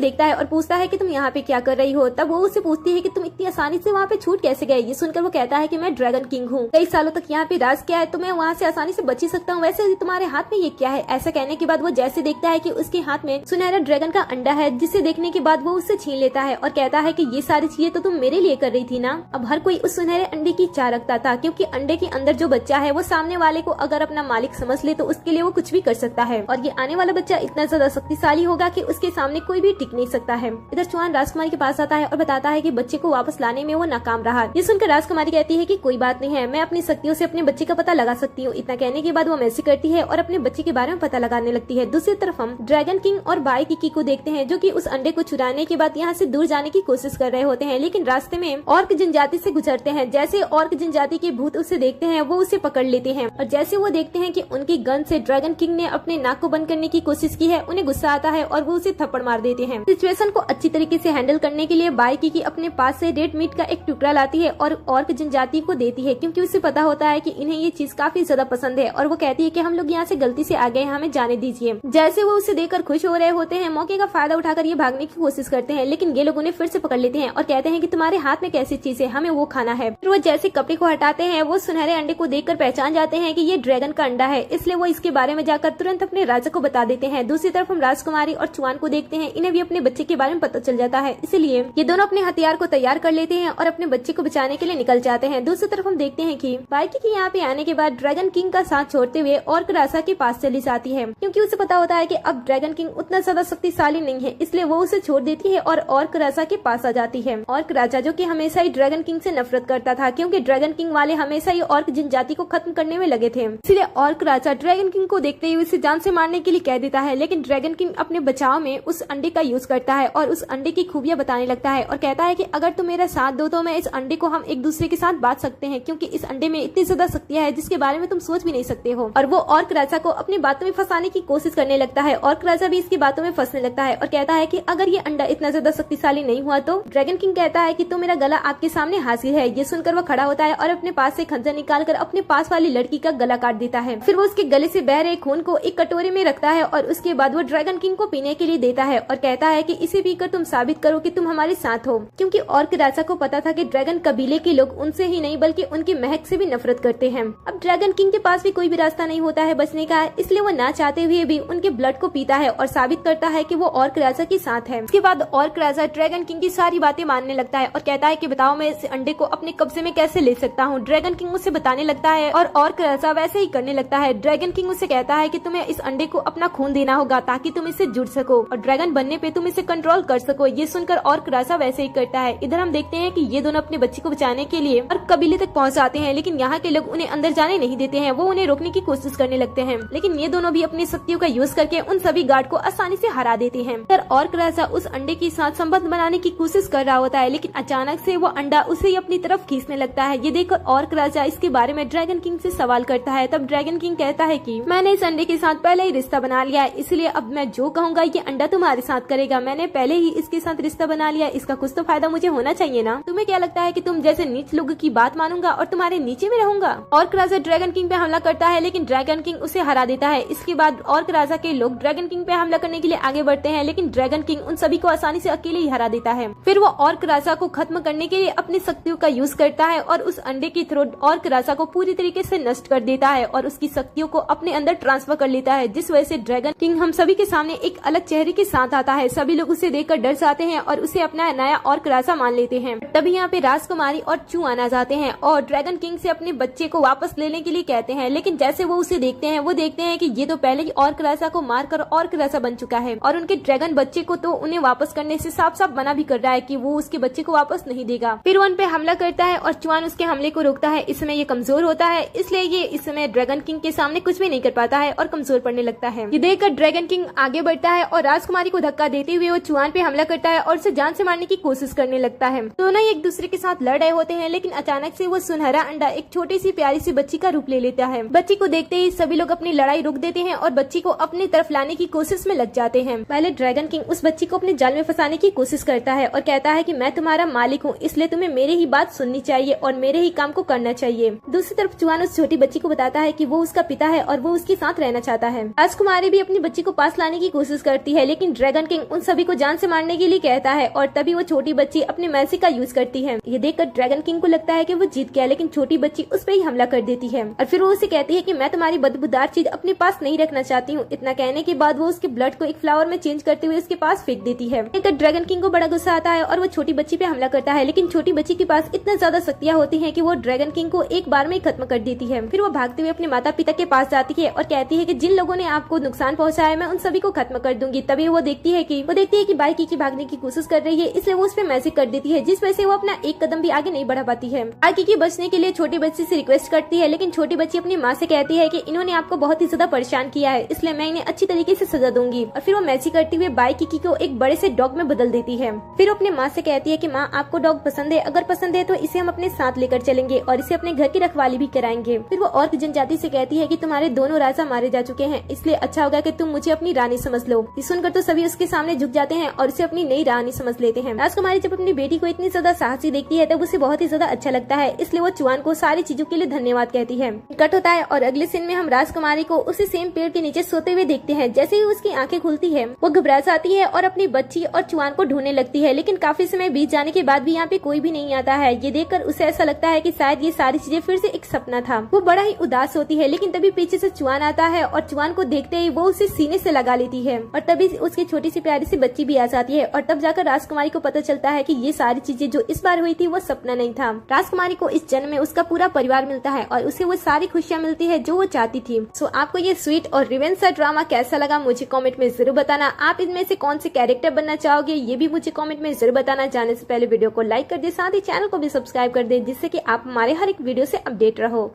देखता है और पूछता है कि तुम यहाँ पे क्या कर रही हो। तब वो उसे पूछती है कि तुम इतनी आसानी से वहाँ पे छूट कैसे गए। ये सुनकर वो कहता है कि मैं ड्रैगन किंग हूँ, कई सालों तक यहाँ पे राज किया है, तो मैं वहाँ से आसानी से बच ही सकता हूँ। वैसे तुम्हारे हाथ में ये क्या है। ऐसा कहने के बाद वो जैसे देखता है कि उसके हाथ में सुनहरा ड्रैगन का अंडा है, जिसे देखने के बाद वो उससे छीन लेता है और कहता है कि ये सारी चीजें तो तुम मेरे लिए कर रही थी ना। अब हर कोई उस सुनहरे अंडे की चाह रखता था, क्योंकि अंडे के अंदर जो बच्चा है वो सामने वाले को अगर अपना मालिक समझ ले तो उसके लिए वो कुछ भी कर सकता है, और ये आने वाला बच्चा इतना ज्यादा शक्तिशाली होगा कि उसके सामने कोई भी टिक नहीं सकता है। इधर चौहान राजकुमारी के पास आता है और बताता है कि बच्चे को वापस लाने में वो नाकाम रहा। ये सुनकर राजकुमारी कहती है कि कोई बात नहीं है, मैं अपनी शक्तियों से अपने बच्चे का पता लगा सकती हूँ। इतना कहने के बाद वो मैसेज करती है और अपने बच्चे के बारे में पता लगाने लगती है। दूसरी तरफ हम ड्रैगन किंग और बाई किकी को देखते हैं जो कि उस अंडे को चुराने के बाद यहाँ से दूर जाने की कोशिश कर रहे होते हैं, लेकिन रास्ते में ऑर्क जनजाति से गुजरते हैं। जैसे ऑर्क जनजाति के भूत उसे देखते हैं वो उसे पकड़ लेते हैं, और जैसे वो देखते हैं कि उनकी गन से ड्रैगन किंग ने अपने नाक को बंद करने की कोशिश की है, उन्हें गुस्सा आता है और वो उसे थप्पड़ मार देते हैं। सिचुएशन को अच्छी तरीके से हैंडल करने के लिए बाई किकी अपने पास से रेड मीट का एक टुकड़ा लाती है और ऑर्क जनजाति को देती है, क्योंकि उसे पता होता है कि इन्हें ये चीज काफी ज्यादा पसंद है, और वो कहती है कि हम लोग यहाँ से गलती से आ गए, हमें जाने दीजिए। जैसे वो उसे देखकर खुश हो रहे होते हैं, मौके का फायदा उठाकर ये भागने की कोशिश करते हैं, लेकिन ये लोग उन्हें फिर से पकड़ लेते हैं और कहते हैं कि तुम्हारे हाथ में कैसी चीज है, हमें वो खाना है। फिर वो जैसे कपड़े को हटाते हैं, वो सुनहरे अंडे को देखकर पहचान जाते हैं कि ये ड्रैगन का अंडा है, इसलिए वो इसके बारे में जाकर तुरंत अपने राजा को बता देते हैं। दूसरी तरफ हम राजकुमारी और चुआन को देखते हैं, इन्हें भी अपने बच्चे के बारे में पता चल जाता है, इसलिए ये दोनों अपने हथियार को तैयार कर लेते हैं और अपने बच्चे को बचाने के लिए निकल जाते हैं। दूसरी तरफ हम देखते हैं कि बाई किकी यहाँ पे आने के बाद ड्रैगन किंग का साथ छोड़ते हुए ऑर्क राजा के पास चली जाती है, क्योंकि उसे पता होता है कि अब ड्रैगन किंग उतना ज्यादा शक्तिशाली नहीं है, इसलिए वो उसे छोड़ देती है और ऑर्क राजा के पास आ जाती है। ऑर्क राजा जो कि हमेशा ही ड्रैगन किंग से नफरत करता था, क्योंकि ड्रैगन किंग वाले हमेशा ही ऑर्क जनजाति को खत्म करने में लगे थे, इसलिए ऑर्क राजा ड्रैगन किंग को देखते ही उसे जान से मारने के लिए कह देता है। लेकिन ड्रैगन किंग अपने बचाव में उस अंडे का यूज करता है और उस अंडे की खूबियां बताने लगता है और कहता है कि अगर तुम मेरा साथ दो तो मैं इस अंडे को हम एक दूसरे के साथ बांट सकते हैं, क्योंकि इस अंडे में इतनी ज्यादा शक्तियां है जिसके बारे में तुम सोच भी नहीं सकते हो। और वो ऑर्क राजा को अपनी बातों में फंसाने की कोशिश करने लगता है। ऑर्क राजा भी इसकी बातों में फंसने लगता है और कहता है कि अगर ये अंडा इतना ज्यादा शक्तिशाली नहीं हुआ तो ड्रैगन किंग कहता है कि तो मेरा गला आपके सामने हाजिर है। ये सुनकर वो खड़ा होता है और अपने पास से खंजर निकालकर अपने पास वाली लड़की का गला काट देता है। फिर वो उसके गले से बह रहे खून को एक कटोरे में रखता है और उसके बाद वो ड्रैगन किंग को पीने के लिए देता है और कहता है कि इसे पीकर तुम साबित करो कि तुम हमारे साथ हो, क्योंकि ऑर्क राजा को पता था कि ड्रैगन कबीले के लोग उनसे ही नहीं बल्कि उनकी महक से भी नफरत करते हैं। अब ड्रैगन किंग के पास भी कोई भी रास्ता नहीं होता है बचने का, इसलिए वो ना चाहते हुए भी उनके ब्लड को पीता है और साबित करता है कि वो ऑर्क राजा के साथ है। उसके बाद ऑर्क राजा ड्रैगन किंग की सारी बातें मानने लगता है और कहता है कि बताओ मैं इस अंडे को अपने कब्जे में कैसे ले सकता हूँ। ड्रैगन किंग उसे बताने लगता है और ऑर्क राजा वैसे ही करने लगता है। ड्रैगन किंग उसे कहता है कि तुम्हें इस अंडे को अपना खून देना होगा ताकि तुम इससे जुड़ सको और ड्रैगन बनने पे तुम इसे कंट्रोल कर सको। ये सुनकर ऑर्क राजा वैसे ही करता है। इधर हम देखते हैं कि ये दोनों अपने बच्चे को बचाने के लिए और कबीले तक पहुंच जाते हैं, लेकिन यहाँ के लोग उन्हें अंदर जाने नहीं देते हैं। वो उन्हें रोकने की कोशिश करने लगते हैं, लेकिन ये दोनों भी अपनी शक्तियों का यूज करके उन सभी गार्ड को आसानी से हरा देते हैं। फिर ऑर्क राजा उस अंडे के साथ संबंध बनाने की कोशिश कर रहा होता है, लेकिन अचानक से वो अंडा उसे ही अपनी तरफ खींचने लगता है। ये देखकर ऑर्क राजा इसके बारे में ड्रैगन किंग से सवाल करता है। तब ड्रैगन किंग कहता है कि मैंने इस अंडे के साथ पहले ही रिश्ता बना लिया है, इसलिए अब मैं जो कहूँगा ये अंडा तुम्हारे साथ करेगा। मैंने पहले ही इसके साथ रिश्ता बना लिया, इसका कुछ तो फायदा मुझे होना चाहिए ना। तुम्हें क्या लगता है कि तुम जैसे नीच लोगों की बात मानूंगा और तुम्हारे नीचे में रहूंगा? ऑर्क राजा ड्रैगन किंग पे हमला करता है, लेकिन ड्रैगन किंग उसे हरा देता है। इसके बाद ऑर्क राजा के लोग ड्रैगन किंग पे हमला करने के लिए आगे बढ़ते हैं, लेकिन ड्रैगन किंग उन सभी को आसानी से अकेले ही हरा देता है। फिर वो ऑर्क राजा को खत्म करने के लिए अपनी शक्तियों का यूज करता है और उस अंडे की थ्रोट ऑर्क राजा को पूरी तरीके से नष्ट कर देता है और उसकी शक्तियों को अपने अंदर ट्रांसफर कर लेता है, जिस वजह से ड्रैगन किंग हम सभी के सामने एक अलग चेहरे के साथ आता है। सभी लोग उसे देखकर डर जाते हैं और उसे अपना नया ऑर्क राजा मान लेते हैं। तभी यहाँ पे राजकुमारी और चुआन आ जाते हैं और ड्रैगन किंग से अपने बच्चे को वापस लेने के लिए कहते हैं, लेकिन जैसे वो उसे देखते हैं वो देखते हैं कि ये तो पहले ही ऑर्क राजा को मारकर ऑर्क राजा बन चुका है और उनके ड्रैगन बच्चे को तो उन्हें वापस करने से साफ साफ मना भी कर रहा है कि वो उसके बच्चे को वापस नहीं देगा। फिर वो उन पे हमला करता है और चुआन उसके हमले को रोकता है। इस समय ये कमजोर होता है, इसलिए ये इस समय ड्रैगन किंग के सामने कुछ भी नहीं कर पाता है और कमजोर पड़ने लगता है। ये देखकर ड्रैगन किंग आगे बढ़ता है और राजकुमारी को धक्का देते हुए वो चुआन पे हमला करता है और उसे जान से मारने की कोशिश करने लगता है। दोनों एक दूसरे के साथ लड़ रहे होते हैं, लेकिन अचानक से वो सुनहरा अंडा एक छोटी सी प्यारी सी बच्ची का रूप ले लेता है। बच्ची को देखते ही सभी लोग अपनी लड़ाई रोक देते हैं और बच्ची को अपनी तरफ लाने की कोशिश में लग जाते हैं। पहले ड्रैगन किंग उस बच्ची को अपने जाल में फंसाने की कोशिश करता है और कहता है कि मैं तुम्हारा तुम्हारा मालिक हूँ, इसलिए तुम्हें मेरे ही बात सुननी चाहिए और मेरे ही काम को करना चाहिए। दूसरी तरफ चुआन उस छोटी बच्ची को बताता है कि वो उसका पिता है और वो उसके साथ रहना चाहता है। राजकुमारी भी अपनी बच्ची को पास लाने की कोशिश करती है, लेकिन ड्रैगन किंग उन सभी को जान से मारने के लिए कहता है और तभी वो छोटी बच्ची अपनी मैजिक का यूज करती है। ये देखकर ड्रैगन किंग को लगता है कि वो जीत गया, लेकिन छोटी बच्ची उस पर ही हमला कर देती है और फिर वो उसे कहती है कि मैं तुम्हारी बदबूदार चीज अपने पास नहीं रखना चाहती हूँ। इतना कहने के बाद वो उसके ब्लड को एक फ्लावर में चेंज करते हुए उसके पास फेंक देती है। ड्रैगन किंग को बड़ा गुस्सा आता है और वो छोटी बच्ची पे हमला करता है, लेकिन छोटी बच्ची के पास इतना ज्यादा शक्तियां होती हैं कि वो ड्रैगन किंग को एक बार में ही खत्म कर देती है। फिर वो भागते हुए अपने माता पिता के पास जाती है और कहती है कि जिन लोगों ने आपको नुकसान पहुंचाया है मैं उन सभी को खत्म कर दूंगी। तभी वो देखती है कि बाई किकी भागने की कोशिश कर रही है, इसलिए वो उस पर मैजिक कर देती है, जिस वजह से वो अपना एक कदम भी आगे नहीं बढ़ा पाती है। बाई किकी बचने के लिए छोटी बच्ची से रिक्वेस्ट करती है, लेकिन छोटी बच्ची अपनी माँ से कहती है कि इन्होंने आपको बहुत ही ज्यादा परेशान किया है, इसलिए मैं इन्हें अच्छी तरीके से सजा दूंगी। और फिर वो मैजिक करते हुए बाई किकी को एक बड़े से डॉग में बदल देती है। फिर अपने माँ से कहती है कि माँ आपको डॉग पसंद है, अगर पसंद है तो इसे हम अपने साथ लेकर चलेंगे और इसे अपने घर की रखवाली भी कराएंगे। फिर वो ऑर्क जनजाति से कहती है कि तुम्हारे दोनों राजा मारे जा चुके हैं, इसलिए अच्छा होगा कि तुम मुझे अपनी रानी समझ लो। ये सुनकर तो सभी उसके सामने झुक जाते हैं और उसे अपनी नई रानी समझ लेते हैं। राजकुमारी जब अपनी बेटी को इतनी ज्यादा साहसी देखती है तब उसे बहुत ही ज्यादा अच्छा लगता है, इसलिए वो चुआन को सारी चीजों के लिए धन्यवाद कहती है। कट होता है और अगले सीन में हम राजकुमारी को उसी सेम पेड़ के नीचे सोते हुए देखते हैं। जैसे ही उसकी आंखें खुलती है वो घबरा जाती है और अपनी बच्ची और चुआन को ढूंढने लगती है, लेकिन काफी समय बीत जाने के बाद भी यहाँ पे कोई भी नहीं आता है। ये देखकर उसे ऐसा लगता है कि शायद ये सारी चीजें फिर से एक सपना था। वो बड़ा ही उदास होती है, लेकिन तभी पीछे से चुआन आता है और चुआन को देखते ही वो उसे सीने से लगा लेती है और तभी उसकी छोटी सी प्यारी सी बच्ची भी आ जाती है और तब जाकर राजकुमारी को पता चलता है कि ये सारी चीजें जो इस बार हुई थी वो सपना नहीं था। राजकुमारी को इस जन्म में उसका पूरा परिवार मिलता है और उसे वो सारी खुशियाँ मिलती है जो वो चाहती थी। सो आपको ये स्वीट और रिवेंज सा ड्रामा कैसा लगा मुझे कमेंट में जरूर बताना। आप इनमें से कौन से कैरेक्टर बनना चाहोगे ये भी मुझे कमेंट में जरूर बताना। जाने से पहले वीडियो को लाइक कर दे, साथ ही चैनल को भी सब्सक्राइब कर दे, जिससे कि आप हमारे हर एक वीडियो से अपडेट रहो।